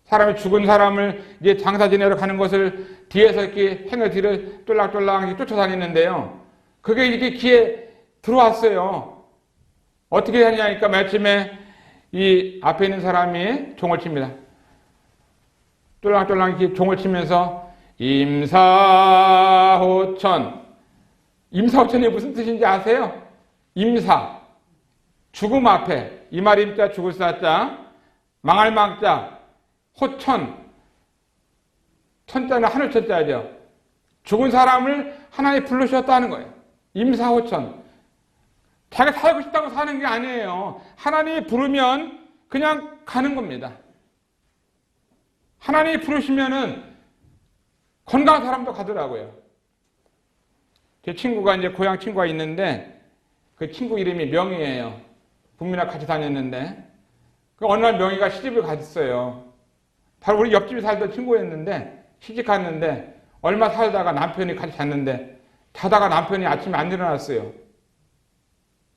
사람이 죽은 사람을 이제 장사 지내러 가는 것을 뒤에서 이렇게 행여 뒤를 똘락똘락 쫓아다니는데요. 그게 이렇게 귀에 들어왔어요. 어떻게 하냐니까 마침에 이 앞에 있는 사람이 종을 칩니다. 똘랑똘랑 이렇게 종을 치면서 임사호천. 임사호천이 무슨 뜻인지 아세요? 임사. 죽음 앞에 이말 임자 죽을 사자 망할 망자 호천. 천자는 하늘 천자죠. 죽은 사람을 하나님 부르셨다는 거예요. 임사호천. 자기가 살고 싶다고 사는 게 아니에요. 하나님이 부르면 그냥 가는 겁니다. 하나님이 부르시면은 건강한 사람도 가더라고요. 제 친구가 이제 고향 친구가 있는데 그 친구 이름이 명희예요. 북민학 같이 다녔는데 그 어느 날 명희가 시집을 갔어요. 바로 우리 옆집에 살던 친구였는데 시집 갔는데 얼마 살다가 남편이 같이 잤는데 자다가 남편이 아침에 안 일어났어요.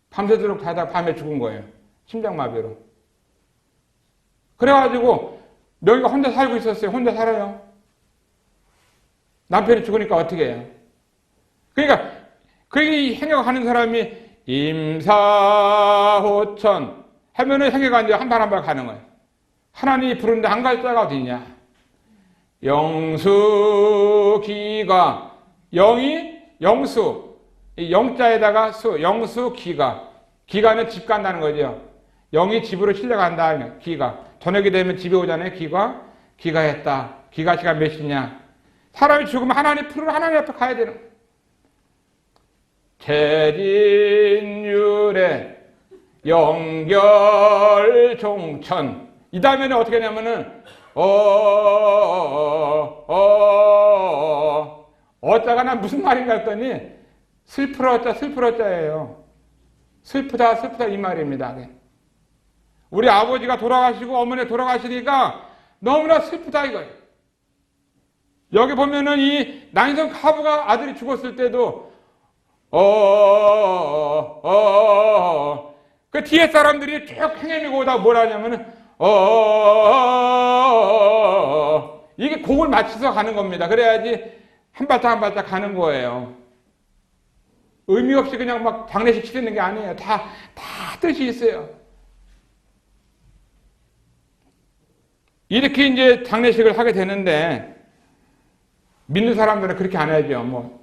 밤새도록 자다가 밤에 죽은 거예요. 심장마비로. 그래가지고 명희가 혼자 살고 있었어요. 혼자 살아요. 남편이 죽으니까 어떻게 해요? 그러니까 그 행여가 가는 사람이 임사호천 하면은 행여가 이제 한 발 한 발 가는 거예요. 하나님이 부르는데 안 갈 자가 어디 있냐? 영수기가 영이 영수 영자에다가 수 영수기가 기가는 집 간다는 거죠. 영이 집으로 실려간다. 기가 저녁이 되면 집에 오잖아요. 기가했다. 기가 시간 몇 시냐? 사람이 죽으면 하나님 부르러 하나님 앞에 가야 되는 거예요. 재진율의 영결종천. 이 다음에는 어떻게 하냐면은 어자가 난 무슨 말인가 했더니 슬프러자, 슬프러자예요. 슬프다, 슬프다 이 말입니다. 우리 아버지가 돌아가시고 어머니가 돌아가시니까 너무나 슬프다 이거예요. 여기 보면은 이 난성 카부가 아들이 죽었을 때도 그 뒤에 사람들이 쭉 행해미고 오다 뭘 하냐면은 이게 곡을 맞춰서 가는 겁니다. 그래야지 한 발짝 한 발짝 가는 거예요. 의미 없이 그냥 막 장례식 치르는 게 아니에요. 다 뜻이 있어요. 이렇게 이제 장례식을 하게 되는데 믿는 사람들은 그렇게 안 하죠. 뭐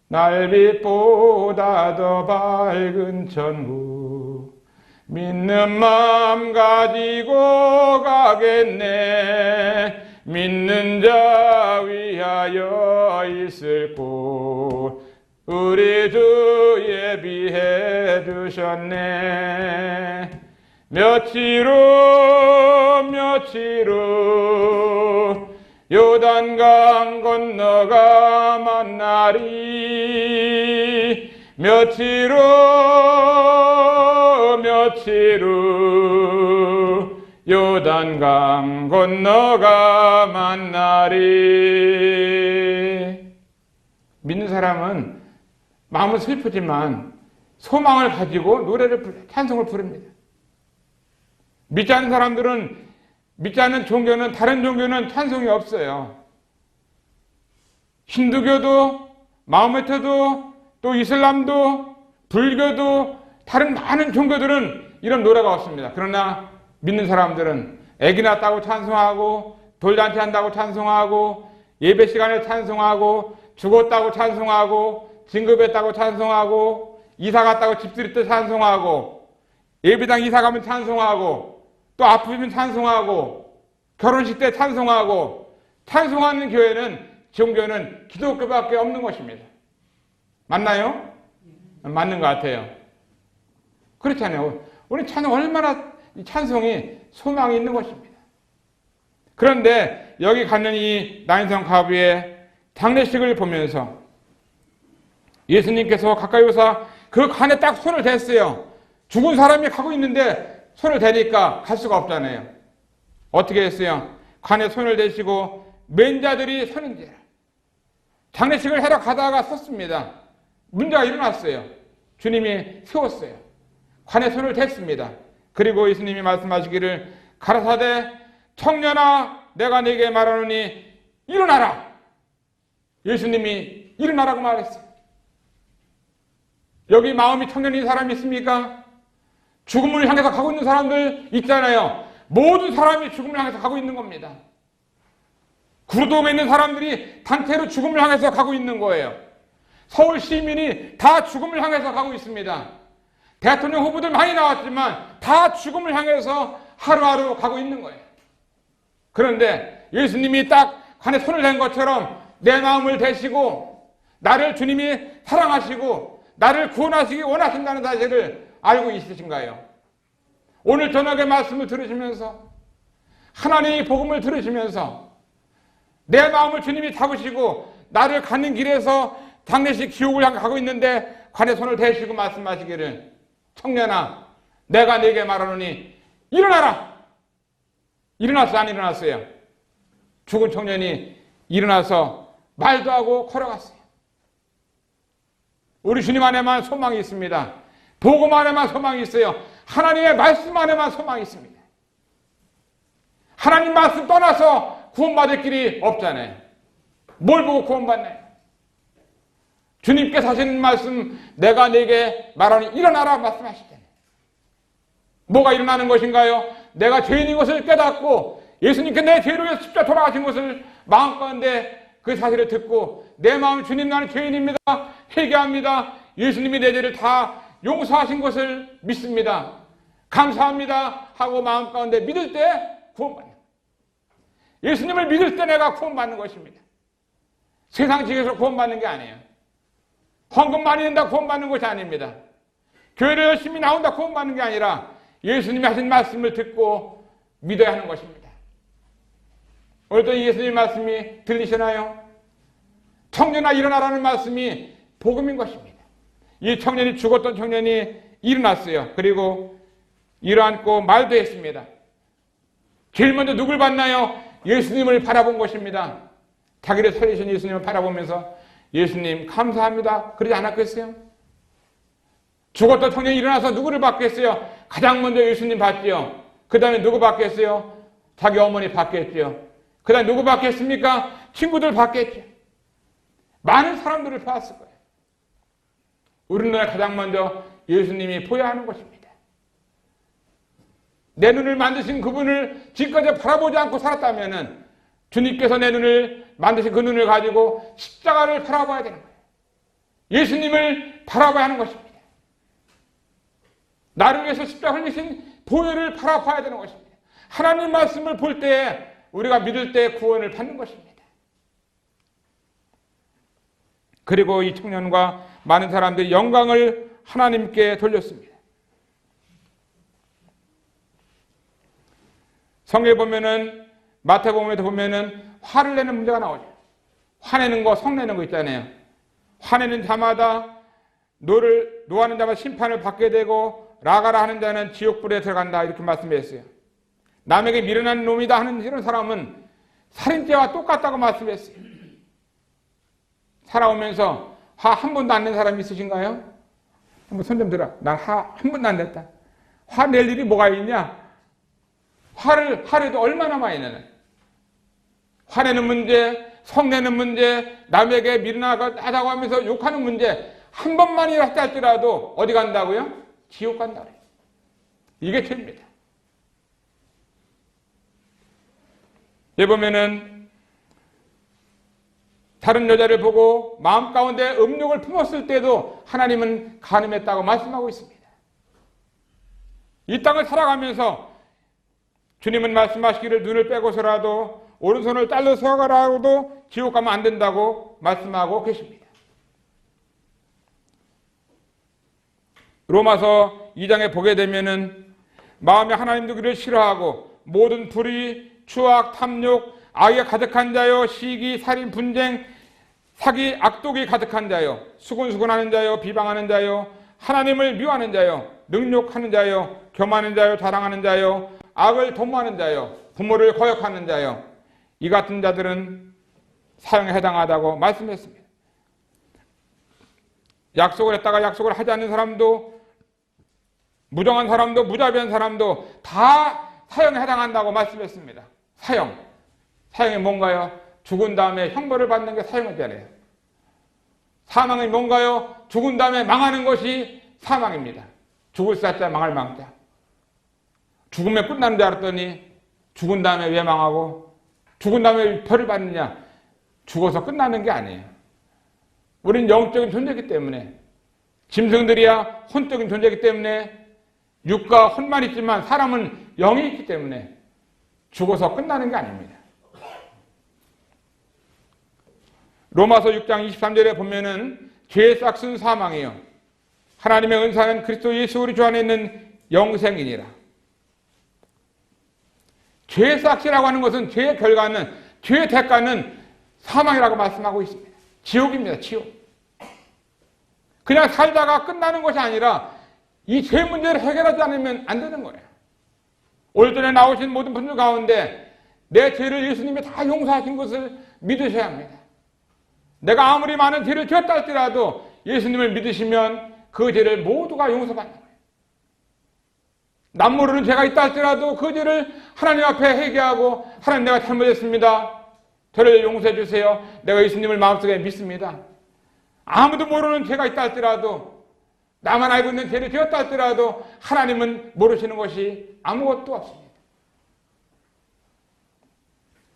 날빛보다 더 밝은 천국 믿는 마음 가지고 가겠네. 믿는 자 위하여 있을 곳 우리 주 예비해 주셨네. 며칠 후 요단강 건너가 만나리. 며칠 후 요단강 건너가 만나리. 믿는 사람은 마음은 슬프지만 소망을 가지고 노래를 찬송을 부릅니다. 믿지 않는 사람들은, 믿지 않는 종교는, 다른 종교는 찬송이 없어요. 힌두교도, 마호메트도, 또 이슬람도, 불교도, 다른 많은 종교들은 이런 노래가 없습니다. 그러나 믿는 사람들은 아기 낳았다고 찬송하고, 돌잔치 한다고 찬송하고, 예배 시간에 찬송하고, 죽었다고 찬송하고, 진급했다고 찬송하고, 이사 갔다고 집들이 때 찬송하고, 예배당 이사 가면 찬송하고, 또 아프면 찬송하고, 결혼식 때 찬송하고, 찬송하는 교회는, 종교는 기독교밖에 없는 것입니다. 맞나요? 맞는 것 같아요. 그렇잖아요. 우리 찬송 얼마나 이 찬송이 소망이 있는 것입니다. 그런데 여기 가는 이 난성 가부의 장례식을 보면서 예수님께서 가까이 오사 그 관에 딱 손을 댔어요. 죽은 사람이 가고 있는데 손을 대니까 갈 수가 없잖아요. 어떻게 했어요? 관에 손을 대시고 맨자들이 서는지라. 장례식을 하러 가다가 섰습니다. 문제가 일어났어요. 주님이 세웠어요. 관에 손을 댔습니다. 그리고 예수님이 말씀하시기를 가라사대 청년아 내가 네게 말하노니 일어나라. 예수님이 일어나라고 말했어요. 여기 마음이 청년인 사람이 있습니까? 죽음을 향해서 가고 있는 사람들 있잖아요. 모든 사람이 죽음을 향해서 가고 있는 겁니다. 구로동에 있는 사람들이 단체로 죽음을 향해서 가고 있는 거예요. 서울 시민이 다 죽음을 향해서 가고 있습니다. 대통령 후보들 많이 나왔지만 다 죽음을 향해서 하루하루 가고 있는 거예요. 그런데 예수님이 딱 관에 손을 댄 것처럼 내 마음을 대시고 나를 주님이 사랑하시고 나를 구원하시기 원하신다는 사실을 알고 있으신가요? 오늘 저녁에 말씀을 들으시면서 하나님의 복음을 들으시면서 내 마음을 주님이 잡으시고 나를 가는 길에서 장례식 지옥을 향해 가고 있는데 관에 손을 대시고 말씀하시기를 청년아 내가 네게 말하노니 일어나라. 일어났어 안 일어났어요? 죽은 청년이 일어나서 말도 하고 걸어갔어요. 우리 주님 안에만 소망이 있습니다. 복음 안에만 소망이 있어요. 하나님의 말씀 안에만 소망이 있습니다. 하나님 말씀 떠나서 구원받을 길이 없잖아요. 뭘 보고 구원받나요? 주님께서 하시는 말씀 내가 네게 말하니 일어나라 말씀하시잖아요. 뭐가 일어나는 것인가요? 내가 죄인인 것을 깨닫고 예수님께 내 죄를 위해서 십자가 돌아가신 것을 마음가운데 그 사실을 듣고 내 마음 주님 나는 죄인입니다. 회개합니다. 예수님이 내 죄를 다 용서하신 것을 믿습니다. 감사합니다 하고 마음가운데 믿을 때 구원받는 거예요. 예수님을 믿을 때 내가 구원받는 것입니다. 세상 지에서 구원받는 게 아니에요. 헌금 많이 낸다 구원받는 것이 아닙니다. 교회를 열심히 나온다 구원받는 게 아니라 예수님이 하신 말씀을 듣고 믿어야 하는 것입니다. 오늘도 예수님 말씀이 들리시나요? 청년아 일어나라는 말씀이 복음인 것입니다. 이 청년이 죽었던 청년이 일어났어요. 그리고 일어앉고 말도 했습니다. 제일 먼저 누굴 봤나요? 예수님을 바라본 것입니다. 자기를 살리신 예수님을 바라보면서 예수님 감사합니다. 그러지 않았겠어요? 죽었던 청년이 일어나서 누구를 봤겠어요? 가장 먼저 예수님 봤지요. 그 다음에 누구 봤겠어요? 자기 어머니 봤겠죠. 그 다음에 누구 봤겠습니까? 친구들 봤겠죠. 많은 사람들을 봤을 거예요. 우리 눈에 가장 먼저 예수님이 보여야 하는 것입니다. 내 눈을 만드신 그분을 지금까지 바라보지 않고 살았다면 주님께서 내 눈을 만드신 그 눈을 가지고 십자가를 바라봐야 되는 거예요. 예수님을 바라봐야 하는 것입니다. 나를 위해서 십자가 흘리신 보혈을 바라봐야 되는 것입니다. 하나님 말씀을 볼 때 우리가 믿을 때 구원을 받는 것입니다. 그리고 이 청년과 많은 사람들이 영광을 하나님께 돌렸습니다. 성경에 보면은 마태복음에도 보면은 화를 내는 문제가 나오죠. 화내는 거, 성내는 거 있잖아요. 화내는 자마다 노하는 자마다 심판을 받게 되고 라가라 하는 자는 지옥불에 들어간다 이렇게 말씀했어요. 남에게 미련한 놈이다 하는 이런 사람은 살인죄와 똑같다고 말씀했어요. 살아오면서 화 한 번도 안 낸 사람 있으신가요? 한번 손 좀 들어. 난 화 한 번도 안 냈다. 화 낼 일이 뭐가 있냐? 화를 하루에도 얼마나 많이 내는? 화내는 문제, 성내는 문제, 남에게 미련하다고 하면서 욕하는 문제 한 번만이라 할지라도 어디 간다고요? 지옥 간다고 해요. 이게 죄입니다. 여기 보면은 다른 여자를 보고 마음 가운데 음욕을 품었을 때도 하나님은 간음했다고 말씀하고 있습니다. 이 땅을 살아가면서 주님은 말씀하시기를 눈을 빼고서라도 오른손을 잘라서 가라고도 지옥 가면 안 된다고 말씀하고 계십니다. 로마서 2장에 보게 되면은 마음에 하나님 두기를 싫어하고 모든 불의, 추악, 탐욕, 악에 가득한 자요, 시기, 살인, 분쟁, 사기, 악독이 가득한 자요, 수군수군하는 자요, 비방하는 자요, 하나님을 미워하는 자요, 능욕하는 자요, 교만하는 자요, 자랑하는 자요, 악을 도모하는 자요, 부모를 거역하는 자요, 이 같은 자들은 사형에 해당하다고 말씀했습니다. 약속을 했다가 약속을 하지 않는 사람도, 무정한 사람도, 무자비한 사람도 다 사형에 해당한다고 말씀했습니다. 사형이 뭔가요? 죽은 다음에 형벌을 받는 게 사형이잖아요. 사망이 뭔가요? 죽은 다음에 망하는 것이 사망입니다. 죽을 사자 망할 망자. 죽으면 끝나는 줄 알았더니 죽은 다음에 왜 망하고 죽은 다음에 벌을 받느냐? 죽어서 끝나는 게 아니에요. 우리는 영적인 존재이기 때문에, 짐승들이야 혼적인 존재이기 때문에, 육과 혼만 있지만 사람은 영이 있기 때문에 죽어서 끝나는 게 아닙니다. 로마서 6장 23절에 보면은 죄의 싹은 사망이요 하나님의 은사는 그리스도 예수 우리 주 안에 있는 영생이니라. 죄의 싹이라고 하는 것은 죄의 결과는, 죄의 대가는 사망이라고 말씀하고 있습니다. 지옥입니다. 지옥. 그냥 살다가 끝나는 것이 아니라 이 죄 문제를 해결하지 않으면 안 되는 거예요. 오늘 전에 나오신 모든 분들 가운데 내 죄를 예수님이 다 용서하신 것을 믿으셔야 합니다. 내가 아무리 많은 죄를 지었다 할지라도 예수님을 믿으시면 그 죄를 모두가 용서받는 거예요. 남 모르는 죄가 있다 할지라도 그 죄를 하나님 앞에 회개하고, 하나님 내가 잘못했습니다. 저를 용서해 주세요. 내가 예수님을 마음속에 믿습니다. 아무도 모르는 죄가 있다 할지라도, 나만 알고 있는 죄를 지었다 할지라도 하나님은 모르시는 것이 아무것도 없습니다.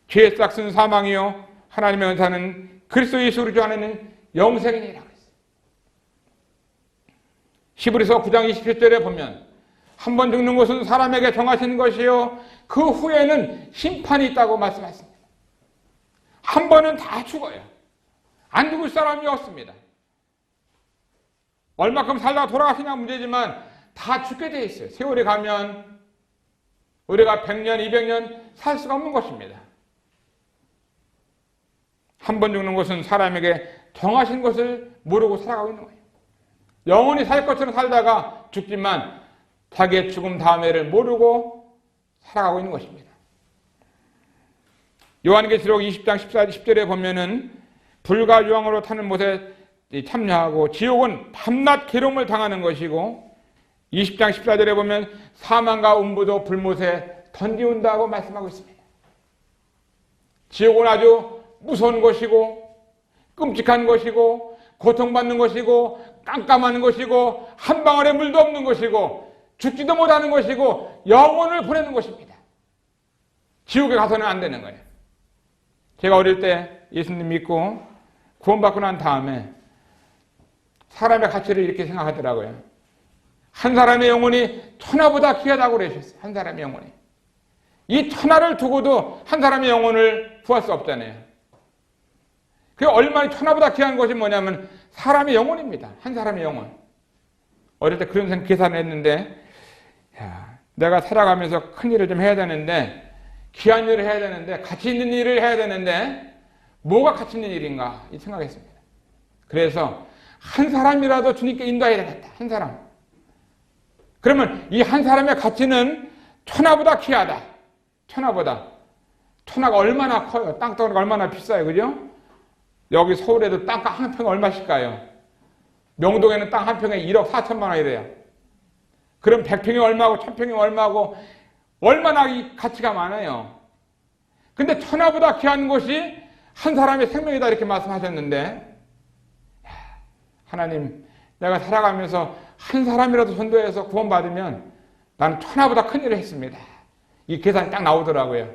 죄의 싹은 사망이요 하나님의 은사는 그리스도 예수 우리 주 안에는 영생이니라. 히브리서 9장 27절에 보면 한 번 죽는 것은 사람에게 정하신 것이요 그 후에는 심판이 있다고 말씀하십니다. 한 번은 다 죽어요. 안 죽을 사람이 없습니다. 얼마큼 살다가 돌아가시냐 문제지만 다 죽게 돼 있어요. 세월이 가면 우리가 100년, 200년 살 수가 없는 것입니다. 한 번 죽는 것은 사람에게 정하신 것을 모르고 살아가고 있는 거예요. 영원히 살 것처럼 살다가 죽지만 자기의 죽음 다음에를 모르고 살아가고 있는 것입니다. 요한계시록 20장 10절에 보면은 불과 유황으로 타는 못에 참여하고 지옥은 밤낮 괴로움을 당하는 것이고 20장 14절에 보면 사망과 음부도 불못에 던지운다고 말씀하고 있습니다. 지옥은 아주 무서운 것이고 끔찍한 것이고 고통받는 것이고 깜깜한 것이고 한 방울의 물도 없는 것이고 죽지도 못하는 것이고 영혼을 보내는 것입니다. 지옥에 가서는 안 되는 거예요. 제가 어릴 때 예수님 믿고 구원받고 난 다음에 사람의 가치를 이렇게 생각하더라고요. 한 사람의 영혼이 천하보다 귀하다고 그러셨어요. 한 사람의 영혼이. 이 천하를 두고도 한 사람의 영혼을 구할 수 없잖아요. 그 얼마나 천하보다 귀한 것이 뭐냐면 사람의 영혼입니다. 한 사람의 영혼. 어릴 때 그런 계산을 했는데 내가 살아가면서 큰 일을 좀 해야 되는데 귀한 일을 해야 되는데 가치 있는 일을 해야 되는데 뭐가 가치 있는 일인가 이 생각했습니다. 그래서 한 사람이라도 주님께 인도해야 되겠다. 한 사람. 그러면 이 한 사람의 가치는 천하보다 귀하다. 천하보다. 천하가 얼마나 커요. 땅덩어리가 얼마나 비싸요. 그죠? 여기 서울에도 땅 한 평에 얼마씩 가요? 명동에는 땅 한 평에 1억 4천만 원이래요. 그럼 100평이 얼마고 1000평이 얼마고 얼마나 이 가치가 많아요. 근데 천하보다 귀한 것이 한 사람의 생명이다 이렇게 말씀하셨는데 하나님 내가 살아가면서 한 사람이라도 전도해서 구원받으면 나는 천하보다 큰 일을 했습니다. 이 계산이 딱 나오더라고요.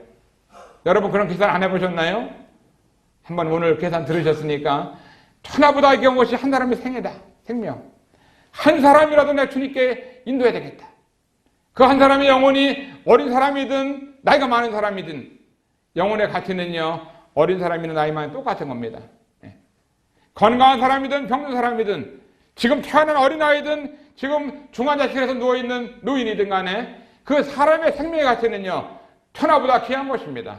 여러분 그런 계산 안 해보셨나요? 한번 오늘 계산 들으셨으니까 천하보다 귀한 것이 한 사람의 생명. 한 사람이라도 내 주님께 인도해야 되겠다. 그 한 사람의 영혼이 어린 사람이든 나이가 많은 사람이든 영혼의 가치는요 어린 사람이든 나이 많은 똑같은 겁니다. 건강한 사람이든 병든 사람이든 지금 태어난 어린아이든 지금 중환자실에서 누워있는 노인이든 간에 그 사람의 생명의 가치는요 천하보다 귀한 것입니다.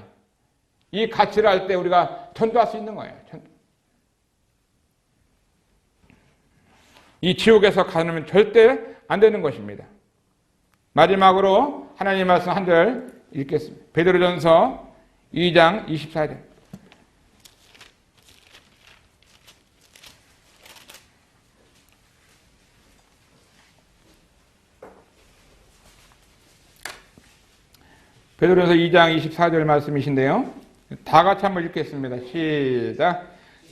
이 가치를 할 때 우리가 전도할 수 있는 거예요. 이 지옥에서 가면 절대 안 되는 것입니다. 마지막으로 하나님 말씀 한 절 읽겠습니다. 베드로전서 2장 24절. 베드로전서 2장 24절 말씀이신데요. 다 같이 한번 읽겠습니다. 시작.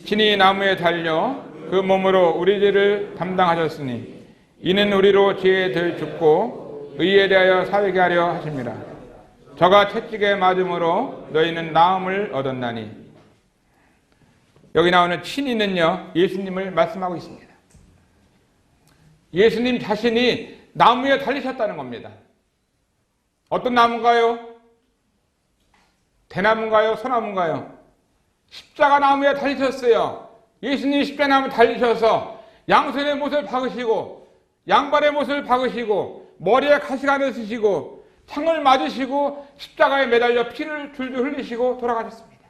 친히 나무에 달려 그 몸으로 우리 죄를 담당하셨으니 이는 우리로 죄에 덜 죽고 의에 대하여 살게 하려 하십니다. 저가 채찍에 맞음으로 너희는 나음을 얻었나니. 여기 나오는 친히는요 예수님을 말씀하고 있습니다. 예수님 자신이 나무에 달리셨다는 겁니다. 어떤 나무인가요? 대나무인가요? 소나무인가요? 십자가 나무에 달리셨어요. 예수님이 십자가 나무에 달리셔서 양손에 못을 박으시고 양발에 못을 박으시고 머리에 가시관을 쓰시고 창을 맞으시고 십자가에 매달려 피를 줄줄 흘리시고 돌아가셨습니다.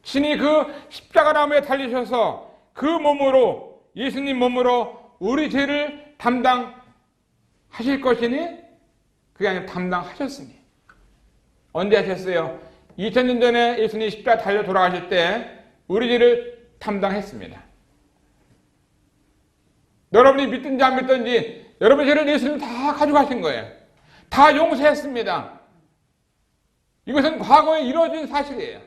친히 그 십자가 나무에 달리셔서 그 몸으로 예수님 몸으로 우리 죄를 담당하실 것이니 그게 아니라 담당하셨으니. 언제 하셨어요? 2000년 전에 예수님이 십자가 달려 돌아가실 때 우리 죄를 담당했습니다. 여러분이 믿든지 안 믿든지 여러분의 죄를 예수님이 다 가져가신 거예요. 다 용서했습니다. 이것은 과거에 이루어진 사실이에요.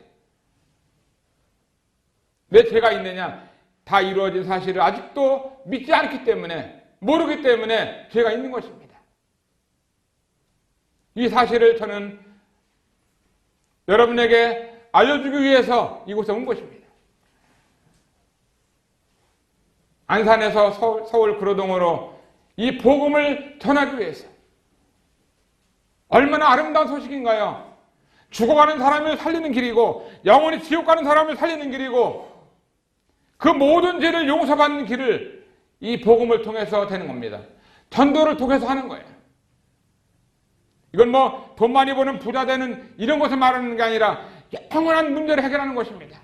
내 죄가 있느냐? 다 이루어진 사실을 아직도 믿지 않기 때문에 모르기 때문에 죄가 있는 것입니다. 이 사실을 저는 여러분에게 알려주기 위해서 이곳에 온 것입니다. 안산에서 서울 구로동으로 이 복음을 전하기 위해서. 얼마나 아름다운 소식인가요? 죽어가는 사람을 살리는 길이고 영원히 지옥 가는 사람을 살리는 길이고 그 모든 죄를 용서받는 길을 이 복음을 통해서 되는 겁니다. 전도를 통해서 하는 거예요. 이건 뭐 돈 많이 버는 부자 되는 이런 것을 말하는 게 아니라 영원한 문제를 해결하는 것입니다.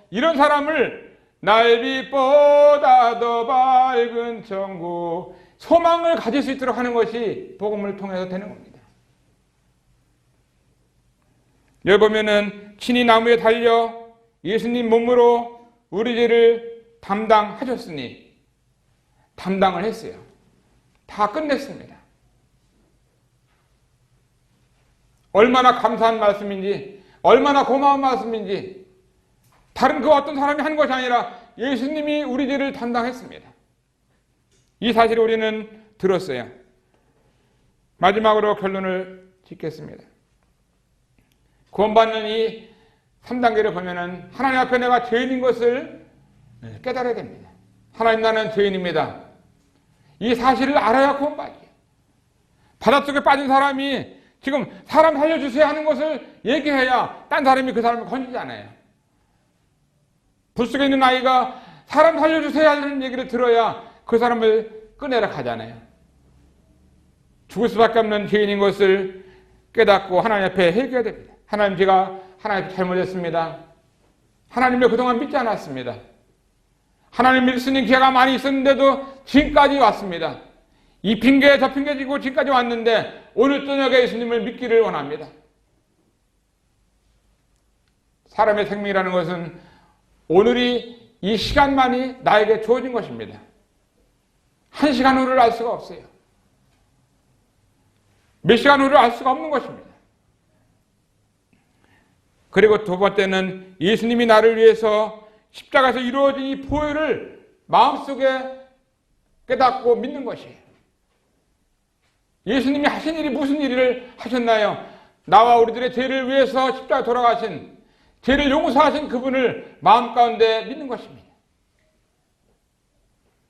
이런 사람을 날빛보다 더 밝은 천국, 소망을 가질 수 있도록 하는 것이 복음을 통해서 되는 겁니다. 여기 보면은 친히 나무에 달려 예수님 몸으로 우리 죄를 담당하셨으니, 담당을 했어요. 다 끝냈습니다. 얼마나 감사한 말씀인지, 얼마나 고마운 말씀인지, 다른 그 어떤 사람이 한 것이 아니라 예수님이 우리 죄를 담당했습니다. 이 사실을 우리는 들었어요. 마지막으로 결론을 짓겠습니다. 구원받는 이 3단계를 보면은 하나님 앞에 내가 죄인인 것을 깨달아야 됩니다. 하나님, 나는 죄인입니다. 이 사실을 알아야 구원받아요. 바닷속에 빠진 사람이 지금 사람 살려주세요 하는 것을 얘기해야 딴 사람이 그 사람을 건지잖아요. 불 속에 있는 아이가 사람 살려주세요 하는 얘기를 들어야 그 사람을 꺼내러 가잖아요. 죽을 수밖에 없는 죄인인 것을 깨닫고 하나님 앞에 회개해야 됩니다. 하나님, 제가 하나님 앞에 잘못했습니다. 하나님을 그동안 믿지 않았습니다. 하나님 믿을 수 있는 기회가 많이 있었는데도 지금까지 왔습니다. 이 핑계 저 핑계 지고 지금까지 왔는데 오늘 저녁에 예수님을 믿기를 원합니다. 사람의 생명이라는 것은 오늘이 이 시간만이 나에게 주어진 것입니다. 한 시간 후를 알 수가 없어요. 몇 시간 후를 알 수가 없는 것입니다. 그리고 두 번째는 예수님이 나를 위해서 십자가에서 이루어진 이 보혈을 마음속에 깨닫고 믿는 것이에요. 예수님이 하신 일이 무슨 일을 하셨나요? 나와 우리들의 죄를 위해서 십자가에 돌아가신, 죄를 용서하신 그분을 마음 가운데 믿는 것입니다.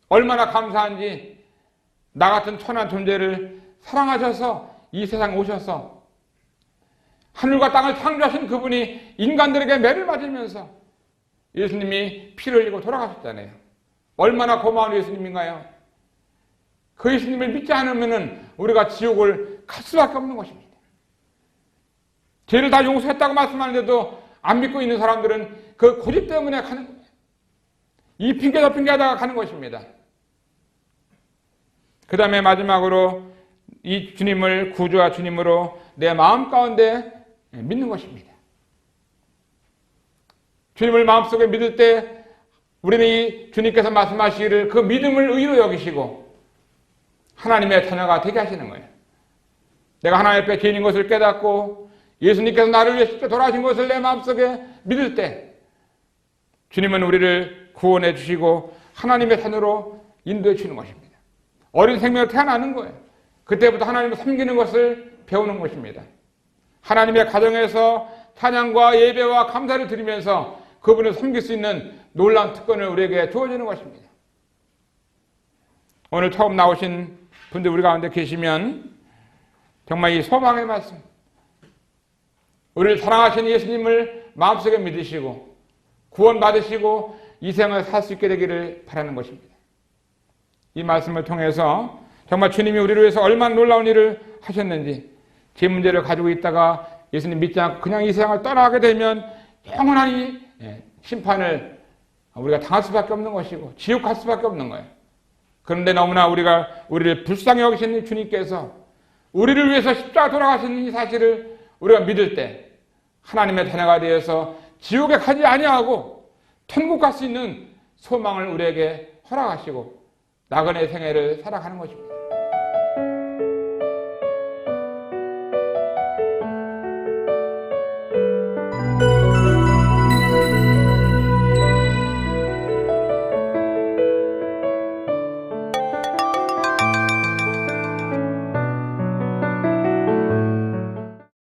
얼마나 감사한지, 나 같은 천한 존재를 사랑하셔서 이 세상 오셔서 하늘과 땅을 창조하신 그분이 인간들에게 매를 맞으면서 예수님이 피를 흘리고 돌아가셨잖아요. 얼마나 고마운 예수님인가요? 그 예수님을 믿지 않으면 우리가 지옥을 갈 수밖에 없는 것입니다. 죄를 다 용서했다고 말씀하는데도 안 믿고 있는 사람들은 그 고집 때문에 가는 거예요. 이 핑계 저 핑계 하다가 가는 것입니다. 그 다음에 마지막으로 이 주님을 구주와 주님으로 내 마음 가운데 믿는 것입니다. 주님을 마음속에 믿을 때 우리는 이 주님께서 말씀하시기를 그 믿음을 의로 여기시고 하나님의 자녀가 되게 하시는 거예요. 내가 하나님 앞에 죄인인 것을 깨닫고 예수님께서 나를 위해 십자가에 돌아가신 것을 내 마음속에 믿을 때 주님은 우리를 구원해 주시고 하나님의 자녀로 인도해 주시는 것입니다. 어린 생명으로 태어나는 거예요. 그때부터 하나님을 섬기는 것을 배우는 것입니다. 하나님의 가정에서 찬양과 예배와 감사를 드리면서 그분을 섬길 수 있는 놀라운 특권을 우리에게 주어지는 것입니다. 오늘 처음 나오신 분들 우리 가운데 계시면 정말 이 소망의 말씀, 우리를 사랑하시는 예수님을 마음속에 믿으시고 구원받으시고 이 생을 살 수 있게 되기를 바라는 것입니다. 이 말씀을 통해서 정말 주님이 우리를 위해서 얼마나 놀라운 일을 하셨는지, 제 문제를 가지고 있다가 예수님 믿지 않고 그냥 이 세상을 떠나게 되면 영원한 이 심판을 우리가 당할 수밖에 없는 것이고 지옥 갈 수밖에 없는 거예요. 그런데 너무나 우리를 불쌍히 여기시는 주님께서 우리를 위해서 십자가 돌아가시는 이 사실을 우리가 믿을 때 하나님의 자녀가 되어서 지옥에 가지 아니하고 천국 갈 수 있는 소망을 우리에게 허락하시고 나그네 생애를 살아가는 것입니다.